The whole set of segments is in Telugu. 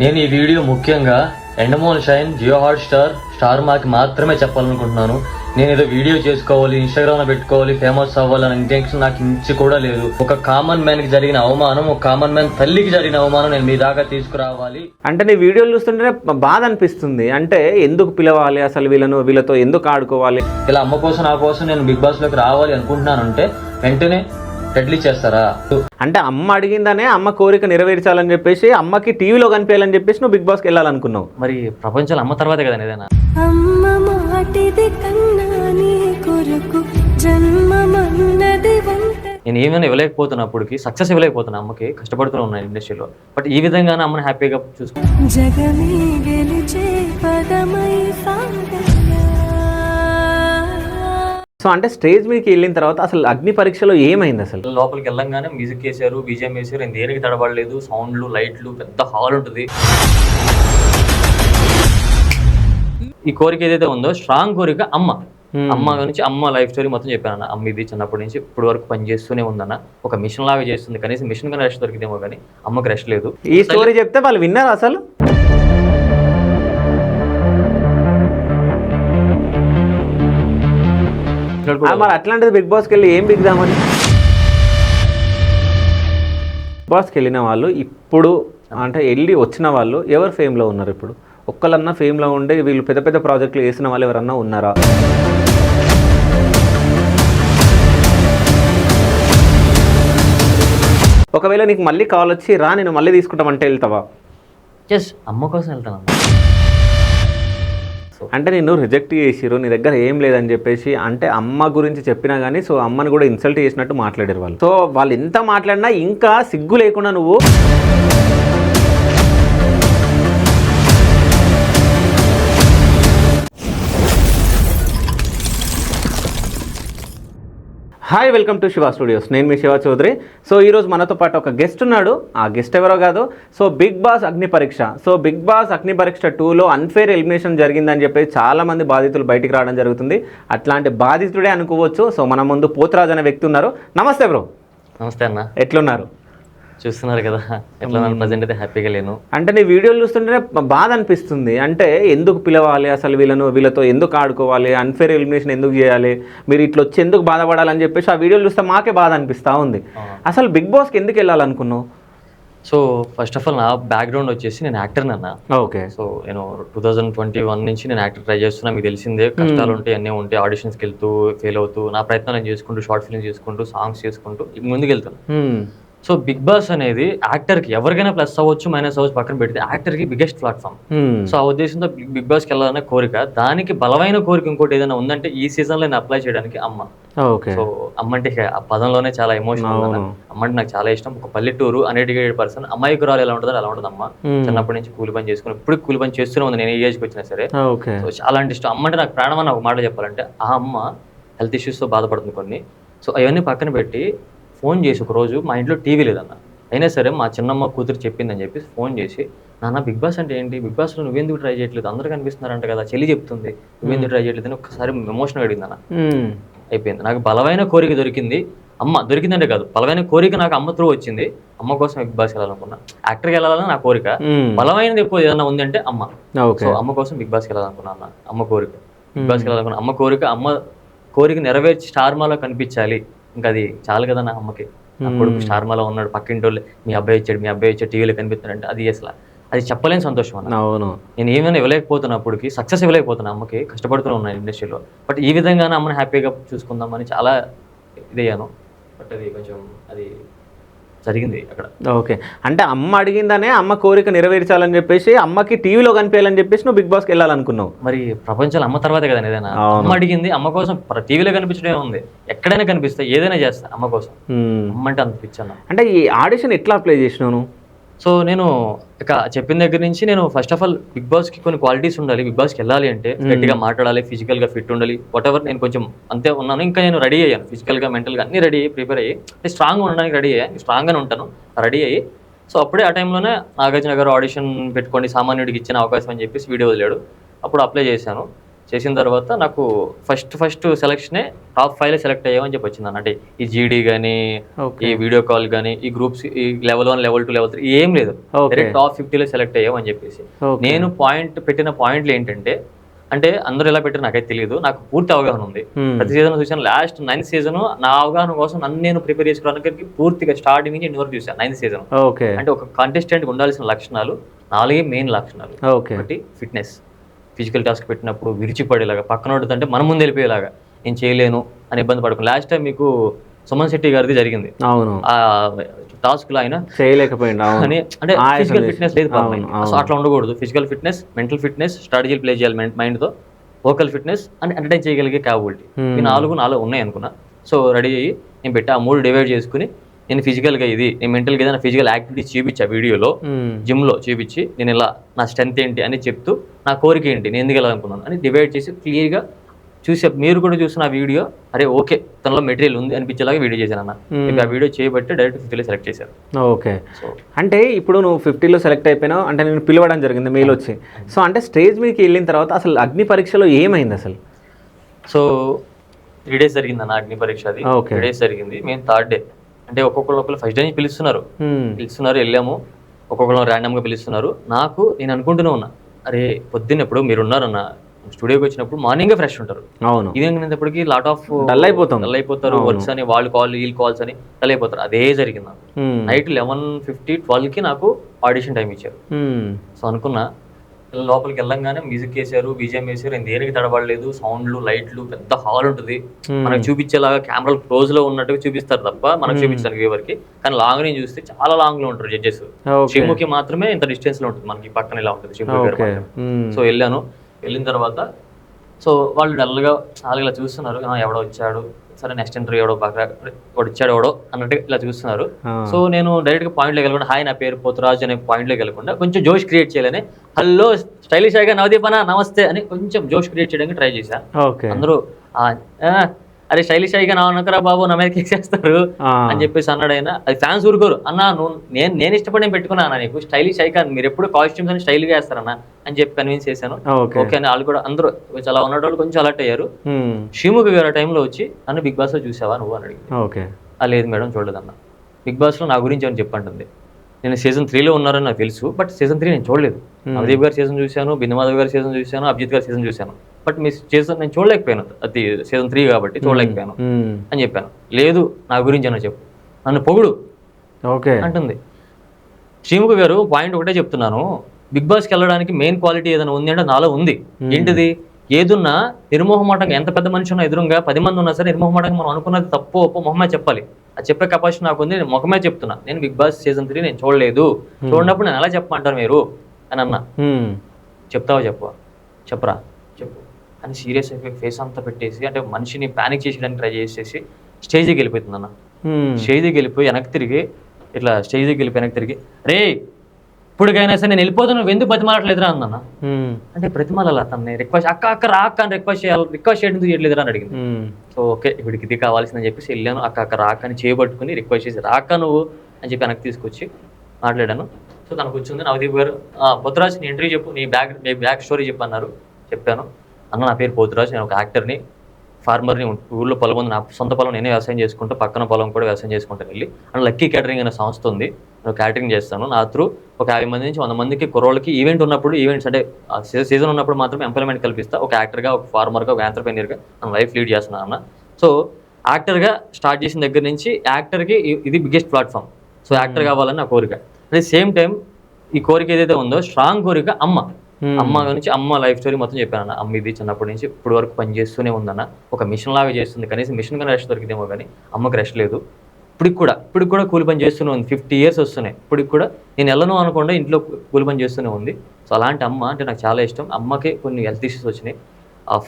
నేను ఈ వీడియో ముఖ్యంగా Endemol Shine, Jio Hotstar, Star మాకి మాత్రమే చెప్పాలనుకుంటున్నాను. నేను ఏదో వీడియో చేసుకోవాలి, ఇన్స్టాగ్రామ్ లో పెట్టుకోవాలి, ఫేమస్ అవ్వాలని ఇంటెన్షన్ నాకు ఇంచి కూడా లేదు. ఒక కామన్ మ్యాన్ కి జరిగిన అవమానం, ఒక కామన్ మ్యాన్ తల్లికి జరిగిన అవమానం నేను మీ దాకా తీసుకురావాలి. అంటే నీ వీడియోలు చూస్తుంటే బాధ అనిపిస్తుంది. అంటే ఎందుకు పిలవాలి, అసలు వీళ్ళతో ఎందుకు ఆడుకోవాలి? ఇలా అమ్మ కోసం నా కోసం నేను బిగ్ బాస్ లోకి రావాలి అనుకుంటున్నాను అంటే వెంటనే రెడ్లీ చేస్తారా? అంటే అమ్మ అడిగిందనే అమ్మ కోరిక నెరవేర్చాలని చెప్పేసి అమ్మకి టీవీలో కనిపించాలని చెప్పేసి నువ్వు బిగ్ బాస్కి వెళ్ళాలనుకున్నావు. మరి ప్రపంచంలో అమ్మ తర్వాతే కదా ఏదైనా. నేను ఏమైనా ఇవ్వలేకపోతున్నప్పటికి సక్సెస్ ఇవ్వలేకపోతున్నా అమ్మకి, కష్టపడుతూ ఉన్నాను ఇండస్ట్రీలో. బట్ ఈ విధంగానే అమ్మని హ్యాపీగా సో అంటే స్టేజ్ మీదకి వెళ్ళిన తర్వాత అసలు అగ్ని పరీక్షలో ఏమైంది? అసలు లోపలికి వెళ్ళంగానే మ్యూజిక్ వేసారు, బీజిఎం వేసారు, నేను దేనికి తడబడలేదు. సౌండ్లు, లైట్లు, పెద్ద హాల్ ఉంటుంది. ఈ కోరిక ఏదైతే ఉందో స్ట్రాంగ్ కోరిక అమ్మ నుంచి అమ్మ లైఫ్ స్టోరీ మొత్తం చెప్పాను. అమ్మ ఇది చిన్నప్పటి నుంచి ఇప్పుడు వరకు పని చేస్తూనే ఉందన్న, ఒక మిషన్ లాగా చేస్తుంది. కనీసం మిషన్ కానీ రెస్ట్ దొరికితేమో కానీ అమ్మకి రెస్ట్ లేదు. ఈ స్టోరీ చెప్తే వాళ్ళు విన్నారు అసలు. మరి అట్లాంటిది బిగ్ బాస్కి వెళ్ళి ఏం బిగ్దామని? బాస్కి వెళ్ళిన వాళ్ళు ఇప్పుడు అంటే వెళ్ళి వచ్చిన వాళ్ళు ఎవరు ఫేమ్లో ఉన్నారు? ఇప్పుడు ఒక్కళ్ళన్నా ఫేమ్లో ఉండే వీళ్ళు పెద్ద పెద్ద ప్రాజెక్టులు వేసిన వాళ్ళు ఎవరన్నా ఉన్నారా? ఒకవేళ నీకు మళ్ళీ కాల్ వచ్చి రా నేను మళ్ళీ తీసుకుంటామంటే వెళ్తావా? జస్ట్ అమ్మ కోసం వెళ్తాను. అంటే నేను రిజెక్ట్ చేసిరు, నీ దగ్గర ఏం లేదని చెప్పేసి అంటే అమ్మ గురించి చెప్పినా కానీ సో అమ్మని కూడా ఇన్సల్ట్ చేసినట్టు మాట్లాడారు వాళ్ళు. సో వాళ్ళు ఎంత మాట్లాడినా ఇంకా సిగ్గు లేకుండా నువ్వు hi, welcome to Shiva studios. నేను మీ శివ చౌదరి. సో ఈరోజు మనతో పాటు ఒక గెస్ట్ ఉన్నాడు. ఆ గెస్ట్ ఎవరో కాదు, సో బిగ్ బాస్ అగ్ని పరీక్ష. సో బిగ్ బాస్ అగ్ని పరీక్ష 2లో అన్ఫేర్ ఎలిమినేషన్ జరిగిందని చెప్పి చాలామంది బాధితులు బయటికి రావడం జరుగుతుంది. అట్లాంటి బాధితుడే అనుకోవచ్చు. సో మన ముందు పోతరాజు అనే వ్యక్తి ఉన్నారు. నమస్తే బ్రో. నమస్తే అన్న, ఎట్లున్నారు? చూస్తున్నారు కదా ఎట్లా ప్రజెంట్ అయితే హ్యాపీగా లేను. అంటే నీ వీడియోలు చూస్తుంటే బాధ అనిపిస్తుంది. అంటే ఎందుకు పిలవాలి, అసలు వీళ్ళతో ఎందుకు ఆడుకోవాలి, అన్ఫేర్ ఎలిమినేషన్ ఎందుకు చేయాలి, మీరు ఇట్లా వచ్చి ఎందుకు బాధపడాలని చెప్పేసి ఆ వీడియోలు చూస్తే మాకే బాధ అనిపిస్తూ ఉంది. అసలు బిగ్ బాస్కి ఎందుకు వెళ్ళాలనుకున్నావు? సో ఫస్ట్ ఆఫ్ ఆల్ నా బ్యాక్గ్రౌండ్ వచ్చేసి నేను యాక్టర్ అన్న. ఓకే. సో నేను 2021 నుంచి నేను యాక్టర్ ట్రై చేస్తున్నా. మీకు తెలిసిందే, కష్టాలు ఉంటాయి, అన్నీ ఉంటాయి. ఆడిషన్స్కి వెళ్తూ ఫెయిల్ అవుతూ నా ప్రయత్నం నేను చేసుకుంటూ, షార్ట్ ఫిల్మ్ చేసుకుంటూ, సాంగ్స్ చేసుకుంటూ ముందుకు వెళ్తాను. సో బిగ్ బాస్ అనేది యాక్టర్కి ఎవరికైనా ప్లస్ అవ్వచ్చు, మైనస్ అవ్వచ్చు, పక్కన పెడితే యాక్టర్కి బిగ్గెస్ట్ ప్లాట్ఫామ్. సో ఆ ఉద్దేశంతో బిగ్ బాస్కి వెళ్ళాలనే కోరిక. దానికి బలమైన కోరిక ఇంకోటి ఏదైనా ఉందంటే ఈ సీజన్లో నేను అప్లై చేయడానికి అమ్మ. సో అమ్మ అంటే ఆ పదంలోనే చాలా ఎమోషనల్. అమ్మ అంటే నాకు చాలా ఇష్టం. ఒక పల్లెటూరు అన్ఎడ్యుకేటెడ్ పర్సన్, అమ్మాయికురాలు ఎలా ఉంటుందో అలా ఉంటుంది అమ్మ. చిన్నప్పటి నుంచి కూలి పని చేసుకుని ఇప్పుడు కూలి పని చేస్తూనే ఉంది, నేను ఏ ఏజ్కి వచ్చినా సరే. సో చాలా అంటే ఇష్టం. అమ్మ అంటే నాకు ప్రాణం అని ఒక మాట చెప్పాలంటే. ఆ అమ్మ హెల్త్ ఇష్యూస్తో బాధపడుతుంది కొన్ని. సో అవన్నీ పక్కన పెట్టి ఫోన్ చేసి ఒకరోజు మా ఇంట్లో టీవీ లేదన్న, అయినా సరే మా చిన్నమ్మ కూతురు చెప్పిందని చెప్పి ఫోన్ చేసి, నాన్న బిగ్ బాస్ అంటే ఏంటి, బిగ్ బాస్లో నువ్వెందుకు ట్రై చేయట్లేదు, అందరూ కనిపిస్తున్నారంట కదా, చెల్లి చెప్తుంది, నువ్వెందుకు ట్రై చేయట్లేదు అని ఒకసారి ఎమోషన్గా అడిగింది అన్న. అయిపోయింది. నాకు బలమైన కోరిక దొరికింది. అమ్మ దొరికిందంటే కాదు, బలమైన కోరిక నాకు అమ్మ త్రూ వచ్చింది. అమ్మ కోసం బిగ్ బాస్కి వెళ్ళాలనుకున్నా, యాక్టర్కి వెళ్ళాలని నా కోరిక. బలమైనది ఎక్కువ ఏదన్నా ఉందంటే అమ్మ. సో అమ్మ కోసం బిగ్ బాస్కి వెళ్ళాలనుకున్నా అన్న. అమ్మ కోరిక బిగ్ బాస్కి వెళ్ళాలనుకున్నా, అమ్మ కోరిక. అమ్మ కోరిక నెరవేర్చి స్టార్ మాలో కనిపించాలి. ఇంకా అది చాలు కదా నా అమ్మకి. నా కొడుకు స్టార్ మాలో ఉన్నాడు, పక్కింటి వాళ్ళు మీ అబ్బాయి ఇచ్చాడు టీవీలో కనిపిస్తున్నాడంటే అది అసలు అది చెప్పలేని సంతోషం అన్న. అవును. నేను ఏమైనా ఇవ్వలేకపోతున్నప్పటికి సక్సెస్ ఇవ్వలేకపోతున్నా అమ్మకి, కష్టపడుతూ ఉన్నాను ఇండస్ట్రీలో. బట్ ఈ విధంగానే అమ్మని హ్యాపీగా చూసుకుందామని చాలా ఇదయ్యాను. బట్ అది కొంచెం అది జరిగింది అక్కడ. ఓకే. అంటే అమ్మ అడిగిందనే అమ్మ కోరిక నెరవేర్చాలని చెప్పేసి అమ్మకి టీవీలో కనిపించాలని చెప్పేసి నువ్వు బిగ్ బాస్కి వెళ్ళాలనుకున్నావు. మరి ప్రపంచంలో అమ్మ తర్వాతే కదా ఏదైనా. అమ్మ అడిగింది, అమ్మ కోసం టీవీలో కనిపించడమే ఉంది, ఎక్కడైనా కనిపిస్తా, ఏదైనా చేస్తా అమ్మ కోసం. అమ్మ అంటే అంత పిచ్చాను. అంటే ఈ ఆడిషన్ ఎట్లా అప్లై చేసినావు? సో నేను ఇక చెప్పిన దగ్గర నుంచి నేను ఫస్ట్ ఆఫ్ ఆల్ బిగ్ బాస్కి కొన్ని క్వాలిటీస్ ఉండాలి. బిగ్ బాస్కి వెళ్ళాలి అంటే గట్టిగా మాట్లాడాలి, ఫిజికల్గా ఫిట్ ఉండాలి, వాట్ ఎవర్. నేను కొంచెం అంతే ఉన్నాను. ఇంకా నేను రెడీ అయ్యాను ఫిజికల్గా, మెంటల్గా అన్నీ రెడీ అయ్యి ప్రిపేర్ అయ్యి స్ట్రాంగ్గా ఉండడానికి రెడీ అయ్యాను. స్ట్రాంగ్గానే ఉంటాను, రెడీ అయ్యి. సో అప్పుడే ఆ టైంలోనే నాగార్జున గారు ఆడిషన్ పెట్టుకోండి, సామాన్యుడికి ఇచ్చిన అవకాశం అని చెప్పేసి వీడియో వదిలాడు. అప్పుడు అప్లై చేశాను. చేసిన తర్వాత నాకు ఫస్ట్ సెలక్షనే టాప్ 5 సెలెక్ట్ అయ్యామని చెప్పి వచ్చింది అంటే ఈ జీడీ కానీ ఈ వీడియో కాల్ కానీ ఈ గ్రూప్స్ ఈ లెవెల్ 1 లెవెల్ 2 లెవెల్ 3 ఏం లేదు, టాప్ 50లో సెలెక్ట్ అయ్యామని చెప్పేసి. నేను పెట్టిన పాయింట్లు ఏంటంటే, అంటే అందరూ ఎలా పెట్టారు నాకైతే తెలియదు, నాకు పూర్తి అవగాహన ఉంది. ప్రతి సీజన్ చూసాను, లాస్ట్ 9th సీజన్ నా అవగాహన కోసం నన్ను నేను ప్రిపేర్ చేసుకోవడానికి పూర్తిగా స్టార్టింగ్ నుంచి ఎండ్ వరకు చూసాను 9th సీజన్. అంటే ఒక కంటెస్టెంట్ ఉండాల్సిన లక్షణాలు 4 మెయిన్ లక్షణాలు. ఒకటి ఫిట్నెస్, ఫిజికల్ టాస్క్ పెట్టినప్పుడు విరిచిపడేలాగా, పక్కన అంటే మన ముందు వెళ్ళిపోయేలాగా, నేను చేయలేను అని ఇబ్బంది పడుకుని. లాస్ట్ టైం మీకు సుమన్ శెట్టి గారిది జరిగింది, అవును, ఆ టాస్క్ లో ఆయన చేయలేకపోయింది అని, అంటే ఫిజికల్ ఫిట్నెస్ లేదు. సో అట్లా ఉండకూడదు. ఫిజికల్ ఫిట్నెస్, మెంటల్ ఫిట్నెస్, స్ట్రాటజీలు ప్లే చేయాలి మైండ్ తో, వోకల్ ఫిట్నెస్ అండ్ ఎంటర్టైన్ చేయగలిగే క్యాపబిలిటీ, ఈ 4 నాలో ఉన్నాయి అనుకున్నా. సో రెడీ అయ్యి నేను పెట్టి ఆ 3 డివైడ్ చేసుకుని, నేను ఫిజికల్గా ఇది, నేను మెంటల్గా ఏదైనా ఫిజికల్ యాక్టివిటీస్ చూపించా వీడియోలో, జిమ్లో చూపించి నేను ఇలా నా స్ట్రెంత్ ఏంటి అని చెప్తూ నా కోరిక ఏంటి, నేను ఎందుకు వెళ్ళాలనుకున్నాను అని డివైడ్ చేసి క్లియర్గా చూసే, మీరు కూడా చూసిన ఆ వీడియో, అరే ఓకే తనలో మెటీరియల్ ఉంది అనిపించేలాగా వీడియో చేశాను అన్న. ఆ వీడియో చేయబట్టి డైరెక్ట్ 50లో సెలెక్ట్ చేశారు. ఓకే, అంటే ఇప్పుడు నువ్వు 50లో సెలెక్ట్ అయిపోయినావు అంటే నేను పిలవడం జరిగింది మెయిల్ వచ్చి. సో అంటే స్టేజ్ మీదకి వెళ్ళిన తర్వాత అసలు అగ్ని పరీక్షలో ఏమైంది అసలు? సో 3 days జరిగింది అన్న అగ్ని పరీక్ష. అది 3 days జరిగింది. మేము 3rd డే అంటే ఒక్కొక్కరు ఫస్ట్ డే నుంచి పిలుస్తున్నారు, వెళ్ళాము. ఒక్కొక్కరు ర్యాండమ్గా పిలుస్తున్నారు. నేను అనుకుంటూనే ఉన్నా, అరే పొద్దున్న ఎప్పుడు మీరు ఉన్నారన్న, స్టూడియోకి వచ్చినప్పుడు మార్నింగ్ ఫ్రెష్ ఉంటారు, అవును, ఈవినింగ్ అనేటప్పటికి లాట్ ఆఫ్ డల్ అయిపోతారు, వర్క్స్ అని, వాళ్ళు కాల్స్ అని డల్ అయిపోతారు. అదే జరిగింది నాకు. నైట్ 11:50, 12కి నాకు ఆడిషన్ టైం ఇచ్చారు. సో అనుకున్నా, లోపలికి వెళ్ళంగానే మ్యూజిక్ వేసారు, బీజిఎం వేసారు, నేను దేనికి తడబడలేదు. సౌండ్లు, లైట్లు, పెద్ద హాల్ ఉంటుంది, మనకు చూపించేలాగా కెమెరాలు క్లోజ్ లో ఉన్నట్టుగా చూపిస్తారు తప్ప మనకు చూపించడానికి ఎవరికి. కానీ లాంగ్ రేంజ్ చూస్తే చాలా లాంగ్ లో ఉంటారు జడ్జెస్. షిముకి మాత్రమే ఇంత డిస్టెన్స్ లో ఉంటుంది, మనకి పక్కన ఇలా ఉంటుంది షిము. సో వెళ్ళిన తర్వాత సో వాళ్ళు డల్గా ఇలా చూస్తున్నారు, ఎవడో వచ్చాడు, సరే నెక్స్ట్ ఇంటర్వ్యూ ఎవడో అన్నట్టు ఇలా చూస్తున్నారు. సో నేను డైరెక్ట్గా పాయింట్లోకి వెళ్ళకుండా, హాయ్ నా పేరు పోతురాజు అనే పాయింట్లోకి వెళ్ళకుండా కొంచెం జోష్ క్రియేట్ చేయాలని, హలో స్టైలిష్ గా నవదీపనా నమస్తే అని కొంచెం జోష్ క్రియేట్ చేయడానికి ట్రై చేశా. అందరూ అరే స్టైలిష్ అయ్యిగా నా అనకరా బాబు, నా మీద కేక్ చేస్తారు అని చెప్పేసి అన్నాడు ఆయన. అది ఫ్యాన్స్ ఊరుకోరు, అన్నా నువ్వు నేను ఇష్టపడి నేను పెట్టుకున్నా నీకు స్టైలిష్ ఐకాన్, మీరు ఎప్పుడు కాస్ట్యూమ్స్ అని స్టైల్గా వేస్తారన్నా అని చెప్పి కన్విన్స్ చేశాను. ఓకే అని వాళ్ళు కూడా అందరూ చాలా ఉన్నవాళ్ళు కొంచెం అలర్ట్ అయ్యారు. షిముకి గారు టైంలో వచ్చి నన్ను బిగ్ బాస్ లో చూసావా నువ్వు అని అడిగింది. లేదు మేడం చూడలేదన్న. బిగ్ బాస్ లో నా గురించి అని చెప్పంటుంది. నేను సీజన్ 3లో ఉన్నారని నాకు తెలుసు, బట్ సీజన్ 3 నేను చూడలేదు. నవదీప్ గారి సీజన్ చూశాను, బిందుమాధవ్ గారి సీజన్ చూశాను, అభిజిత్ గారి సీజన్ చూశాను, బట్ మీ సీజన్ నేను చూడలేకపోయాను, అది సీజన్ 3 కాబట్టి చూడలేకపోయాను అని చెప్పాను. లేదు నా గురించి అని చెప్పు, నన్ను పొగుడు అంటుంది. శ్రీముఖి గారు పాయింట్ ఒకటే చెప్తున్నాను, బిగ్ బాస్కి వెళ్ళడానికి మెయిన్ క్వాలిటీ ఏదైనా ఉంది అంటే నాలో ఉంది. ఏంటిది? ఏదున్నా నిర్మోహమాటంగా, ఎంత పెద్ద మనిషి ఉన్నా ఎదురుగా 10 మంది ఉన్నా సరే నిర్మోహమాటంగా మనం అనుకున్నది తప్పు ఒప్పో మొహమే చెప్పాలి. అది చెప్పే కెపాసిటీ నాకు ఉంది. నేను ముఖమే చెప్తున్నా, నేను బిగ్ బాస్ సీజన్ 3 నేను చూడలేదు, చూడనప్పుడు నేను ఎలా చెప్పమంటారు మీరు అని అన్నా. చెప్తావా చెప్పరా చెప్పు అని సీరియస్ అయిపోయి ఫేస్ అంతా పెట్టేసి, అంటే మనిషిని ప్యానిక్ చేసేయడానికి ట్రై చేసేసి స్టేజ్కి వెళ్ళిపోతుంది అన్న. స్టేజ్కి వెళ్ళిపోయి వెనక్కి తిరిగి ఇట్లా స్టేజ్కి వెళ్ళిపోయి వెనక్కి తిరిగి, రే ఇప్పటికైనా సరే నేను వెళ్ళిపోతాను, నువ్వు ఎందుకు బతిమాలట్లేదురా అన్న. అంటే ప్రతిమాల తనని రిక్వెస్ట్ అక్క రా అక్క అని రిక్వెస్ట్ చేయడం చేయట్లేదురా అని అడిగింది. సో ఓకే ఇప్పటికి ఇది కావాల్సిందని చెప్పేసి వెళ్ళాను. అక్క రాక అని చేయబట్టుకుని రిక్వెస్ట్ చేసి, రాక నువ్వు అని చెప్పి వెనక్కి తీసుకొచ్చి మాట్లాడాను. సో తనకు వచ్చింది నవదీప్ గారు, పోతురాజు నీ ఇంటర్వ్యూ చెప్పు, నీ బ్యాక్ స్టోరీ చెప్పు అన్నారు. చెప్పాను. అన్న నా పేరు పోతురాజు, నేను ఒక యాక్టర్ని, ఫార్మర్ని, ఊళ్ళో పొలం ఉంది, నా సొంత పొలం నేనే వ్యవసాయం చేసుకుంటూ పక్కన పొలం కూడా వ్యవసాయం చేసుకుంటాను వెళ్ళి. అండ్ లక్కీ క్యాటరింగ్ అనే సంస్థ ఉంది, నేను క్యాటరింగ్ చేస్తాను. నా త్రూ ఒక 50 మంది నుంచి 100 మందికి కుర్రోళ్ళకి ఈవెంట్ ఉన్నప్పుడు, ఈవెంట్స్ అంటే సీజన్ ఉన్నప్పుడు మాత్రం ఎంప్లాయ్మెంట్ కల్పిస్తా. ఒక యాక్టర్గా, ఒక ఫార్మర్గా, ఒక ఎంటర్‌ప్రెన్యూర్గా నా లైఫ్ లీడ్ చేస్తున్నాను అన్న. సో యాక్టర్గా స్టార్ట్ చేసిన దగ్గర నుంచి యాక్టర్కి ఇది బిగ్గెస్ట్ ప్లాట్ఫామ్. సో యాక్టర్ కావాలని నా కోరిక. అట్ ది సేమ్ టైం ఈ కోరిక ఏదైతే ఉందో స్ట్రాంగ్ కోరిక అమ్మ నుంచి అమ్మ లైఫ్ స్టోరీ మొత్తం చెప్పాను. అమ్మ ఇది చిన్నప్పటి నుంచి ఇప్పుడు వరకు పని చేస్తూనే ఉందన్న, ఒక మిషన్ లాగా చేస్తుంది, కనీసం మిషన్ కానీ రెస్ట్ దొరికిదేమో కానీ అమ్మకి రెస్ట్ లేదు. ఇప్పటికి కూడా కూలి పని చేస్తూనే ఉంది. 50 years వస్తున్నాయి, ఇప్పటికి కూడా నేను వెళ్ళను అనకుండా ఇంట్లో కూలి పని చేస్తూనే ఉంది. సో అలాంటి అమ్మ అంటే నాకు చాలా ఇష్టం. అమ్మకి కొన్ని హెల్త్ ఇష్యూస్ వచ్చినాయి.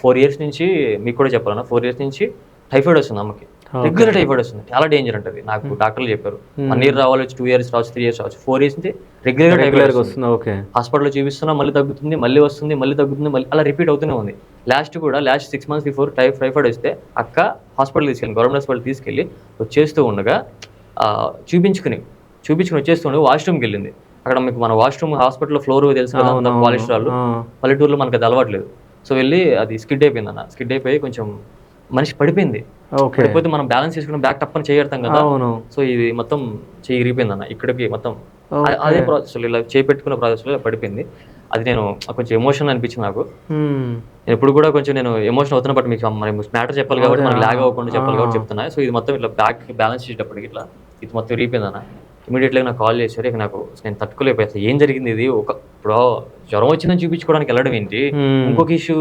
4 years నుంచి, మీకు కూడా చెప్పాలన్నా, 4 years నుంచి టైఫాయిడ్ వస్తుంది అమ్మకి, రెగ్యులర్ టైఫాయిడ్ వస్తుంది. చాలా డేంజర్ ఉంటుంది, నాకు డాక్టర్లు చెప్పారు. 1 year రావాలి, 2 years రావచ్చు, 3 years రావచ్చు, 4 years నుంచి రెగ్యులర్ టైఫాయిడ్ వస్తుంది. హాస్పిటల్లో చూపిస్తున్నా, మళ్ళీ తగ్గుతుంది, మళ్ళీ వస్తుంది, మళ్ళీ తగ్గుతుంది, మళ్ళీ అలా రిపీట్ అవుతూనే ఉంది. లాస్ట్ 6 months బిఫోర్ టైఫాయిడ్ వస్తే అక్క హాస్పిటల్ తీసుకెళ్ళి, గవర్నమెంట్ హాస్పిటల్ తీసుకెళ్ళి వచ్చేస్తూ ఉండగా చూపించుకుని వచ్చేస్తూ ఉండగా వాష్రూమ్కి వెళ్ళింది. అక్కడ మీకు మన వాష్రూమ్ హాస్పిటల్ ఫ్లోర్ తెలుసు కదా, కొలెస్ట్రాల్, పల్లెటూరులో మనకు అది అలవాట్లేదు. సో వెళ్ళి అది స్కిడ్ అయిపోయింది అన్న. స్కిడ్ అయిపోయి కొంచెం మనిషి పడిపోయింది. పడిపోతే మనం బ్యాలెన్స్ చేసుకుని బ్యాక్ టప్పని చేయడతాం కదా. సో ఇది మొత్తం చేయి ఇరిగిపోయింది అన్న, ఇక్కడికి మొత్తం. అదే ప్రాసెస్ ఇలా చేపెట్టుకున్న ప్రాసెస్లో పడిపోయింది. అది నేను కొంచెం ఎమోషన్ అనిపించింది నాకు. నేను ఎప్పుడు కూడా కొంచెం నేను ఎమోషన్ అవుతున్నా, బట్ మీకు మ్యాటర్ చెప్పాలి కాబట్టి మనకు లాగ్ అవ్వకుండా చెప్పాలి కాబట్టి చెప్తున్నా. సో ఇది మొత్తం ఇట్లా బ్యాక్ బ్యాలెన్స్ చేసేటప్పటికి ఇట్లా ఇది మొత్తం ఇరిగిపోయింది అన్న. ఇమీడియట్గా నాకు కాల్ చేశారు. ఇక నాకు నేను తట్టుకోలేకపోయాను. అసలు ఏం జరిగింది ఇది, ఇప్పుడు జ్వరం వచ్చిందని చూపించుకోవడానికి వెళ్ళడం ఏంటి, ఇంకొక ఇష్యూ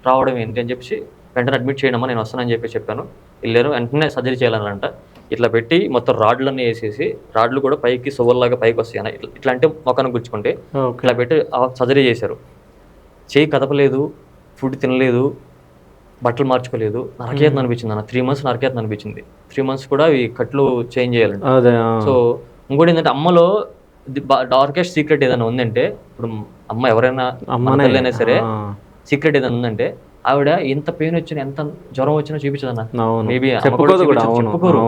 రావడం ఏంటి అని చెప్పి వెంటనే అడ్మిట్ చేయడమ్మా నేను వస్తానని చెప్పి చెప్పాను. వెళ్ళారు. వెంటనే సర్జరీ చేయాలనంట. ఇట్లా పెట్టి మొత్తం రాడ్లన్నీ వేసేసి, రాడ్లు కూడా పైకి సువర్లాగా పైకి వస్తాయి అన్న. ఇట్లా అంటే మొక్కను గుచ్చుకుంటే ఇట్లా పెట్టి సర్జరీ చేశారు. చేయి కదపలేదు, ఫుడ్ తినలేదు, బట్టలు మార్చుకోలేదు. నరకేతనం అనిపించింది అన్న. 3 months నరకేతనం అనిపించింది. 3 months కూడా ఈ కట్లు చేంజ్ చేయాలండి. సో ఇంకోటి ఏంటంటే అమ్మలో డార్కెస్ట్ సీక్రెట్ ఏదైనా ఉందంటే, ఇప్పుడు అమ్మ ఎవరైనా తల్లైనా సరే సీక్రెట్ ఏదైనా ఉందంటే, ఆవిడ ఎంత పెయిన్ వచ్చినా ఎంత జ్వరం వచ్చినా చూపించదన్న. మేబీ చెప్పుకోరు,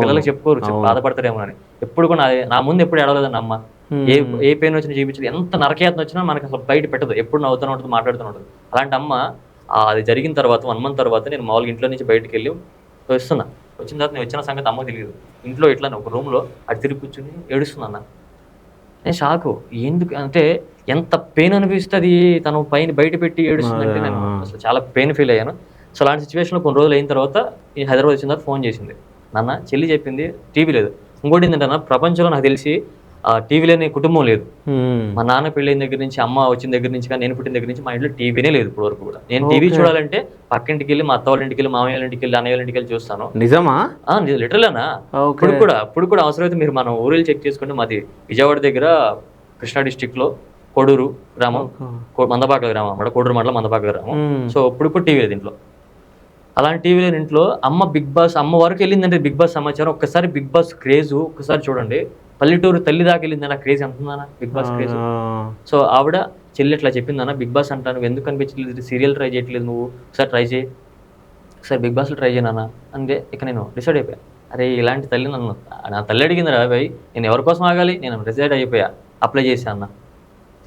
పిల్లలకి చెప్పుకోరు, బాధపడతారేమో అని. ఎప్పుడు కూడా నా ముందు ఎప్పుడు ఏడవలేదన్న అమ్మ. ఏ పెయిన్ వచ్చినా చూపించదు. ఎంత నరకయాతన వచ్చినా మనకు అసలు బయట పెట్టదు. ఎప్పుడు నవ్వుతూనే ఉంటుంది, మాట్లాడుతూ ఉంటుంది. అలాంటి అమ్మ అది జరిగిన తర్వాత 1 month తర్వాత నేను మామూలుగా ఇంట్లో నుంచి బయటకు వెళ్ళి వస్తున్నా. వచ్చిన తర్వాత నేను వచ్చిన సంగతి అమ్మకు తెలియదు. ఇంట్లో ఇట్లా ఒక రూమ్లో అటు తిరిగి కూర్చుని ఏడుస్తున్నా. నేను షాకు. ఎందుకు అంటే ఎంత పెయిన్ అనిపిస్తుంది తను పైన బయట పెట్టి ఏడుస్తుందంటే నేను అసలు చాలా పెయిన్ ఫీల్ అయ్యాను. సో అలాంటి సిచ్యువేషన్లో కొన్ని రోజులు అయిన తర్వాత ఈ హైదరాబాద్ వచ్చిన తర్వాత ఫోన్ చేసింది. నాన్న చెల్లి చెప్పింది టీవీ లేదు. ఇంకోటి ఏంటంటే అన్న, ప్రపంచంలో నాకు తెలిసి టీవీ లేని కుటుంబం లేదు. మా నాన్న పెళ్ళైన దగ్గర నుంచి, అమ్మ వచ్చిన దగ్గర నుంచి, కానీ నేను పుట్టిన దగ్గర నుంచి మా ఇంట్లో టీవీనే లేదు ఇప్పుడు వరకు కూడా. నేను టీవీ చూడాలంటే పక్కింటికి వెళ్ళి, మా అత్త వాళ్ళ ఇంటికి వెళ్ళి, మామయ్య ఇంటికి వెళ్ళి, అన్నయ్య ఇంటికి వెళ్ళి చూస్తాను. నిజమా? లిటరల్ అన్నా. ఇప్పుడు కూడా అవసరమైతే మీరు మనం ఊరిలో చెక్ చేసుకుంటే, మాది విజయవాడ దగ్గర కృష్ణా డిస్టిక్ లో కోడూరు గ్రామం, మందపాక గ్రామం అన్నమాట. కోడూరు మండలం మందపాక గ్రామం. సో ఇప్పుడు టీవీ లేదు ఇంట్లో. అలాంటి టీవీ లేని ఇంట్లో అమ్మ బిగ్ బాస్, అమ్మ వరకు వెళ్ళిందంటే బిగ్ బాస్ సమాచారం. ఒక్కసారి బిగ్ బాస్ క్రేజ్ ఒక్కసారి చూడండి. పల్లెటూరు తల్లి దాకా వెళ్ళిందన్న క్రేజ్ ఎంత ఉందన్న బిగ్ బాస్ క్రేజ్. సో ఆవిడ చెల్లి ఇట్లా చెప్పిందన్న, బిగ్ బాస్ అంటాను ఎందుకు కనిపించలేదు, సీరియల్ ట్రై చేయట్లేదు నువ్వు, ఒకసారి ట్రై చేయి, ఒకసారి బిగ్ బాస్లో ట్రై చేయనన్నా అంటే. ఇక నేను డిసైడ్ అయిపోయా. అరే ఇలాంటి తల్లి నన్ను, నా తల్లి అడిగింది రా భయ్, నేను ఎవరి కోసం ఆగాలి, నేను డిసైడ్ అయిపోయా. అప్లై చేసా అన్న,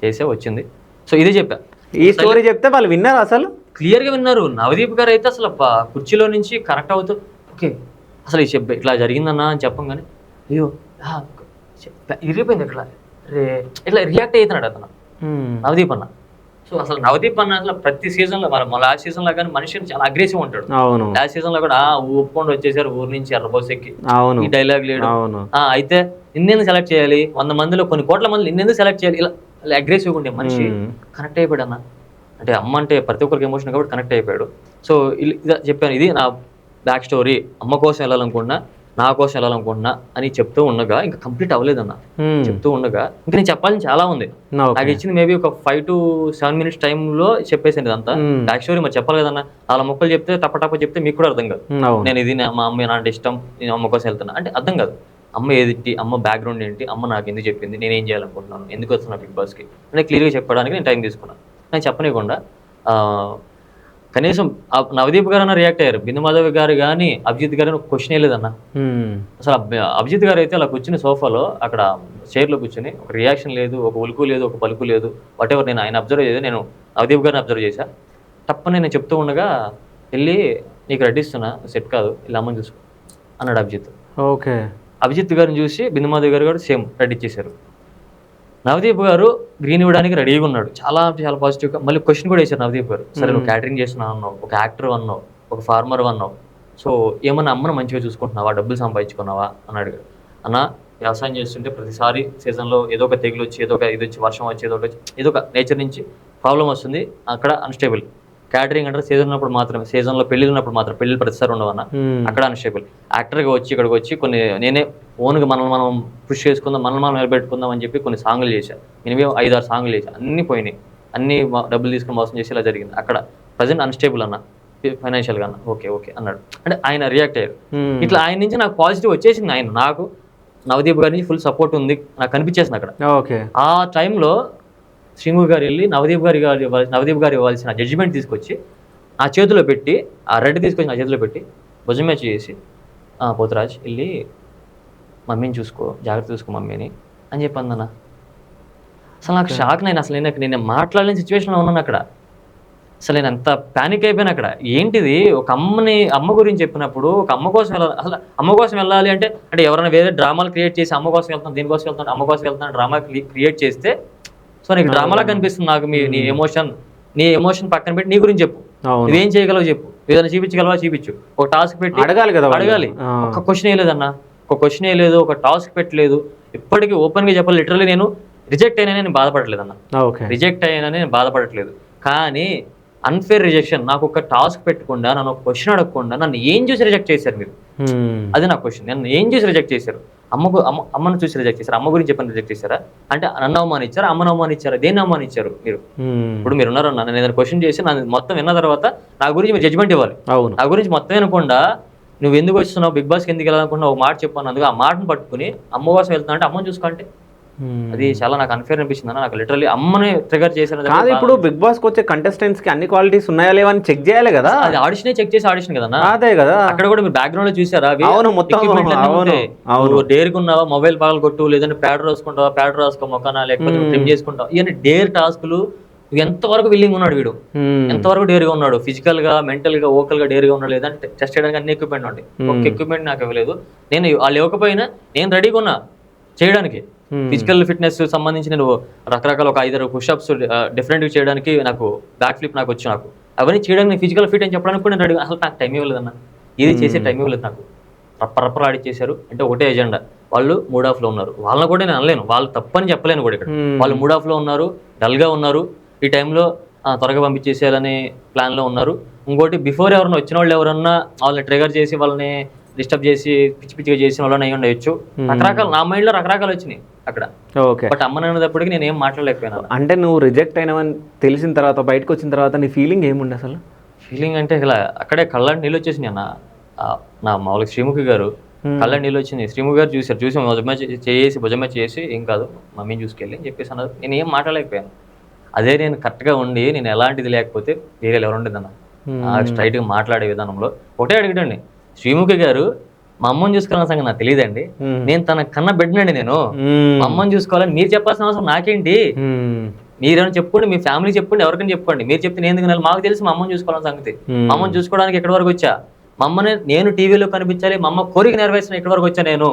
చేసే వచ్చింది. సో ఇదే చెప్పా. ఈ స్టోరీ చెప్తే వాళ్ళు విన్నారు, అసలు క్లియర్గా విన్నారు. నవదీప్ గారు అయితే అసలు కుర్చీలో నుంచి కనెక్ట్ అవుతూ ఓకే అసలు ఇట్లా జరిగిందన్నా అని చెప్పంగానే అయ్యో ఇరిగిపోయింది ఇట్లా ఇట్లా రియాక్ట్ అవుతున్నాడు అతను నవదీప్ అన్న. సో అసలు నవదీప్ అన్న అసలు ప్రతి సీజన్లో మన లాస్ట్ సీజన్ లో కానీ మనిషిని చాలా అగ్రెసివ్ ఉంటాడు. లాస్ట్ సీజన్ లో కూడా ఒప్పుకొని వచ్చేసారు ఊరు నుంచి ఎర్రబోసెక్కి, ఈ డైలాగ్ లేడు. అయితే నిన్నెందుకు సెలెక్ట్ చేయాలి, 100 మందిలో కొన్ని కోట్ల మంది నిన్నెందుకు సెలెక్ట్ చేయాలి, ఇలా అగ్రెసివ్గా ఉండే మనిషి కనెక్ట్ అయిపోయాడు అన్న. అంటే అమ్మ అంటే ప్రతి ఒక్కరికి ఎమోషన్ కాబట్టి కనెక్ట్ అయిపోయాడు. సో ఇలా చెప్పాను, ఇది నా బ్యాక్ స్టోరీ. అమ్మ కోసం వెళ్ళాలనుకుంటున్నా, నా కోసం వెళ్ళాలనుకుంటున్నా అని చెప్తూ ఉండగా ఇంకా కంప్లీట్ అవ్వలేదన్న. చెప్తూ ఉండగా ఇంకా నేను చెప్పాలని చాలా ఉంది. నాకు ఇచ్చింది మేబీ ఒక 5 to 7 minutes టైంలో చెప్పేసాను ఇదంతా బ్యాక్ స్టోరీ. మరి చెప్పాలి కదన్నా, 4 ముక్కలు చెప్తే టప్ప చెప్తే మీకు కూడా అర్థం కాదు. నేను ఇది మా అమ్మ నాంటి ఇష్టం, నేను అమ్మ కోసం వెళ్తున్నా అంటే అర్థం కాదు. అమ్మ ఏది, అమ్మ బ్యాక్గ్రౌండ్ ఏంటి, అమ్మ నాకు ఎందుకు చెప్పింది, నేను ఏం చేయాలనుకుంటున్నాను, ఎందుకు వస్తున్నా బిగ్ బాస్కి అంటే క్లియర్గా చెప్పడానికి నేను టైం తీసుకున్నాను. నేను చెప్పనీయకుండా కనీసం నవదీప్ గారు అన్న రియాక్ట్ అయ్యారు. బిందు మాధవి గారు కానీ అభిజిత్ గారు క్వశ్చన్ లేదన్న. అసలు అభిజిత్ గారు అయితే అలా కూర్చుని సోఫాలో అక్కడ చైర్లో కూర్చొని ఒక రియాక్షన్ లేదు, ఒక ఉలుకు లేదు, ఒక పలుకు లేదు, వాట్ ఎవర్. నేను ఆయన అబ్జర్వ్ చేసి, నేను నవదీప్ గారిని అబ్జర్వ్ చేశా. తప్పని నేను చెప్తూ ఉండగా వెళ్ళి నీకు రెడీ ఇస్తున్నా, సెట్ కాదు, ఇలా అమ్మని చూసుకో అన్నాడు అభిజిత్. ఓకే. అభిజిత్ గారిని చూసి బిందు మాధవి గారు కూడా సేమ్ రెడీ ఇచ్చేశారు. నవదీప్ గారు గ్రీన్ ఇవ్వడానికి రెడీగా ఉన్నాడు, చాలా చాలా పాజిటివ్గా. మళ్ళీ క్వశ్చన్ కూడా వేశారు నవదీప్ గారు. సరే నువ్వు క్యాటరింగ్ చేస్తున్నావు అన్నావు, ఒక యాక్టర్ అన్నావు, ఒక ఫార్మర్ అన్నావు, సో ఏమన్నా అమ్మను మంచిగా చూసుకుంటున్నావా, డబ్బులు సంపాదించుకున్నావా అని అడిగాడు. అన్న వ్యవసాయం చేస్తుంటే ప్రతిసారి సీజన్లో ఏదో ఒక తెగులు వచ్చి, ఏదో ఒక ఇది వచ్చి, వర్షం వచ్చి, ఏదో ఒక నేచర్ నుంచి ప్రాబ్లం వస్తుంది, అక్కడ అన్స్టేబుల్. క్యాటరింగ్ అంటే సీజన్ ఉన్నప్పుడు మాత్రమే, సీజన్లో పెళ్లి ఉన్నప్పుడు మాత్రం, పెళ్లి ప్రతిసారి ఉండవన్న, అక్కడ అన్స్టేబుల్. యాక్టర్గా వచ్చి ఇక్కడికి వచ్చి కొన్ని నేనే ఓన్గా మనం పుష్ చేసుకుందాం, మనం నిలబెట్టుకుందాం అని చెప్పి కొన్ని సాంగులు చేశాను. మినిమం 5-6 సాంగులు చేశాను. అన్నీ పోయినాయి, అన్ని డబ్బులు తీసుకుని మోసం చేసి ఇలా జరిగింది. అక్కడ ప్రజెంట్ అన్స్టేబుల్ అన్న, ఫైనాన్షియల్గా అన్న. ఓకే ఓకే అన్నాడు. అంటే ఆయన రియాక్ట్ అయ్యారు. ఇట్లా ఆయన నుంచి నాకు పాజిటివ్ వచ్చేసింది. ఆయన నాకు నవదీప్ గారి నుంచి ఫుల్ సపోర్ట్ ఉంది నాకు కనిపించేసింది అక్కడ. ఆ టైంలో శ్రీము గారు వెళ్ళి నవదీప్ గారు ఇవ్వాల్సిన జడ్జిమెంట్ తీసుకొచ్చి నా చేతిలో పెట్టి, ఆ రెడ్ తీసుకొచ్చి నా చేతిలో పెట్టి భుజం మ్యాచ్ చేసి, పోతురాజ్ వెళ్ళి మమ్మీని చూసుకో, జాగ్రత్త చూసుకో మమ్మీని అని చెప్పి అన్న. అసలు నాకు షాక్. నేను అసలు నేను మాట్లాడలేని సిచ్యువేషన్లో ఉన్నాను అక్కడ. అసలు నేను అంత ప్యానిక్ అయిపోయాను అక్కడ. ఏంటిది ఒక అమ్మ గురించి చెప్పినప్పుడు ఒక అమ్మ కోసం వెళ్ళాలి, అసలు అమ్మ కోసం వెళ్ళాలి అంటే ఎవరైనా వేరే డ్రామాలు క్రియేట్ చేసి అమ్మ కోసం వెళ్తాను, దీనికోసం వెళ్తాను, అమ్మ కోసం వెళ్తాను డ్రామా క్రియేట్ చేస్తే సో నీకు డ్రామాలా కనిపిస్తుంది నాకు. నీ ఎమోషన్ పక్కన పెట్టి నీ గురించి చెప్పు, నువ్వేం చేయగలవు చెప్పు, ఏదైనా చూపించగలవా చూపించు. ఒక టాస్క్ పెట్టి అడగాలి. ఒక క్వశ్చన్ వేయలేదన్న, ఒక క్వశ్చన్ వేయలేదు, ఒక టాస్క్ పెట్టలేదు. ఇప్పటికీ ఓపెన్ గా చెప్పాలి, లిటరల్లీ నేను రిజెక్ట్ అయినా నేను బాధపడట్లేదన్న, రిజెక్ట్ అయినా నేను బాధపడట్లేదు. కానీ అన్ఫేర్ రిజెక్షన్, నాకు ఒక టాస్క్ పెట్టకుండా, నన్ను ఒక క్వశ్చన్ అడగకుండా నన్ను ఏం చూసి రిజెక్ట్ చేశారు మీరు? అది నా క్వశ్చన్. నన్ను ఏం చూసి రిజెక్ట్ చేశారు? అమ్మను చూసి రిజెక్ట్ చేశారు, అమ్మ గురించి చెప్పని రిజెక్ట్ చేశారా? అంటే నన్ను అవమానిచ్చారా, అమ్మను అవమానిచ్చారా, దేన్ని అవమానిచ్చారు మీరు? ఇప్పుడు మీరు ఉన్నారన్న, నేను ఏదైనా క్వశ్చన్ చేసి నన్ను మొత్తం విన్న తర్వాత నా గురించి మీరు జడ్జ్మెంట్ ఇవ్వాలి. నా గురించి మొత్తం వినకుండా నువ్వు ఎందుకు వస్తున్నావు, బిగ్ బాస్కి ఎందుకు వెళ్ళాలనుకున్నా ఒక మాట చెప్పాను, అందుకు ఆ మాటను పట్టుకుని అమ్మ కోసం వెళ్తున్నా అంటే అమ్మని చూసుకుంటే అది చాలా నాకు అన్ఫేర్ అనిపించింది అన్న. నాకు లిటరల్లీ అమ్మని ట్రిగర్ చేశాను. కాదు, ఇప్పుడు బిగ్ బాస్ కి వచ్చే కంటెస్టెంట్స్ కి అన్ని క్వాలిటీస్ ఉన్నాయా లేవా అని చెక్ చేయాలి కదా. అది ఆడిషన్ చెక్ చేసి ఆడిషన్ కదా. అదే కదా, అక్కడ కూడా మీరు బ్యాక్గ్రౌండ్ లో చూసారా? మొత్తం డేర్ కున్నావా, మొబైల్ పగలు కొట్టు, లేదంటే ప్యాడ్ రాసుకుంటావా, ప్యాడ్ రాసుకో మొక్కనా, లేకపోతే ట్రిమ్ చేసుకుంటావా, ఇవన్నీ డేర్ టాస్కులు. ఎంతవరకు విల్లింగ్ ఉన్నాడు వీడు, ఎంతవరకు డేర్ గా ఉన్నాడు, ఫిజికల్ గా, మెంటల్ గా, ఓకల్ గా డేర్ గా ఉన్నాడు, లేదంటే టెస్ట్ చేయడానికి అన్ని ఎక్విప్మెంట్ ఉంది. ఒక ఎక్విప్మెంట్ నాకు ఇవ్వలేదు. నేను వాళ్ళు ఇవ్వకపోయినా నేను రెడీగా ఉన్నా చేయడానికి. ఫిజికల్ ఫిట్నెస్ సంబంధించి నేను రకరకాల ఒక 5-6 పుషప్స్ డిఫరెంట్ చేయడానికి, నాకు బ్యాక్ ఫ్లిప్ నాకు వచ్చు, నాకు అవన్నీ చేయడానికి నేను ఫిజికల్ ఫిట్ అని చెప్పడానికి కూడా నేను రెడీ. అసలు నాకు టైం ఇవ్వలేదన్న, ఇది చేసే టైం ఇవ్వలేదు నాకు. రప్పరప్పలు ఆడిచ్చేశారు. అంటే ఒకటే ఎజెండా, వాళ్ళు మూడ్ ఆఫ్ లో ఉన్నారు. వాళ్ళని కూడా నేను అనలేను, వాళ్ళు తప్పని చెప్పలేను కూడా. ఇక్కడ వాళ్ళు మూడ్ ఆఫ్ లో ఉన్నారు, డల్ గా ఉన్నారు, ఈ టైంలో త్వరగా పంపించేసేయాలనే ప్లాన్ లో ఉన్నారు. ఇంకోటి, బిఫోర్ ఎవరన్నా వచ్చిన వాళ్ళు ఎవరన్నా వాళ్ళని ట్రిగర్ చేసి వాళ్ళని డిస్టర్బ్ చేసి పిచ్చి పిచ్చిగా చేసిన వాళ్ళని అయి ఉండొచ్చు. రకరకాల నా మైండ్ లో రకరకాలు వచ్చినాయి అక్కడ. బట్ అమ్మని అనేటప్పటికి నేను ఏం మాట్లాడలేకపోయినా. అంటే నువ్వు రిజెక్ట్ అయినవని తెలిసిన తర్వాత, బయటకు వచ్చిన తర్వాత నీ ఫీలింగ్ ఏముండే అసలు? ఫీలింగ్ అంటే ఇలా అక్కడే కళ్ళ నీళ్ళు వచ్చేసినాయి అన్న. నా మామూలుగా శ్రీముఖి గారు కళ్ళ నీళ్ళు వచ్చినాయి. శ్రీముఖి గారు చూసి భుజమే చేసి ఏం కాదు మమ్మీని చూసుకెళ్ళి చెప్పేసి అన్నారు. నేను ఏం మాట్లాడలేకపోయాను. అదే నేను కరెక్ట్గా ఉండి నేను ఎలాంటిది లేకపోతే వేరే ఎవరు ఉండేది అన్న. స్ట్రైట్గా మాట్లాడే విధానంలో ఒకటే అడిగండి, శ్రీముఖి గారు మా అమ్మని చూసుకోవాలని సంగతి నాకు తెలియదండి, నేను తన కన్నా బిడ్డనండి, నేను మా అమ్మని చూసుకోవాలని మీరు చెప్పాల్సిన అవసరం నాకేంటి? మీరేమైనా చెప్పుకోండి, మీ ఫ్యామిలీ చెప్పుకోండి, ఎవరికైనా చెప్పుకోండి. మీరు చెప్తే నేను ఎందుకు, మాకు తెలిసి మా అమ్మని చూసుకోవాలని సంగతి. మా అమ్మని చూసుకోవడానికి ఎక్కడి వరకు వచ్చా, మా అమ్మని నేను టీవీలో కనిపించాలి, మా అమ్మ కోరిక నెరవేర్చిన ఎక్కడి వరకు వచ్చా నేను.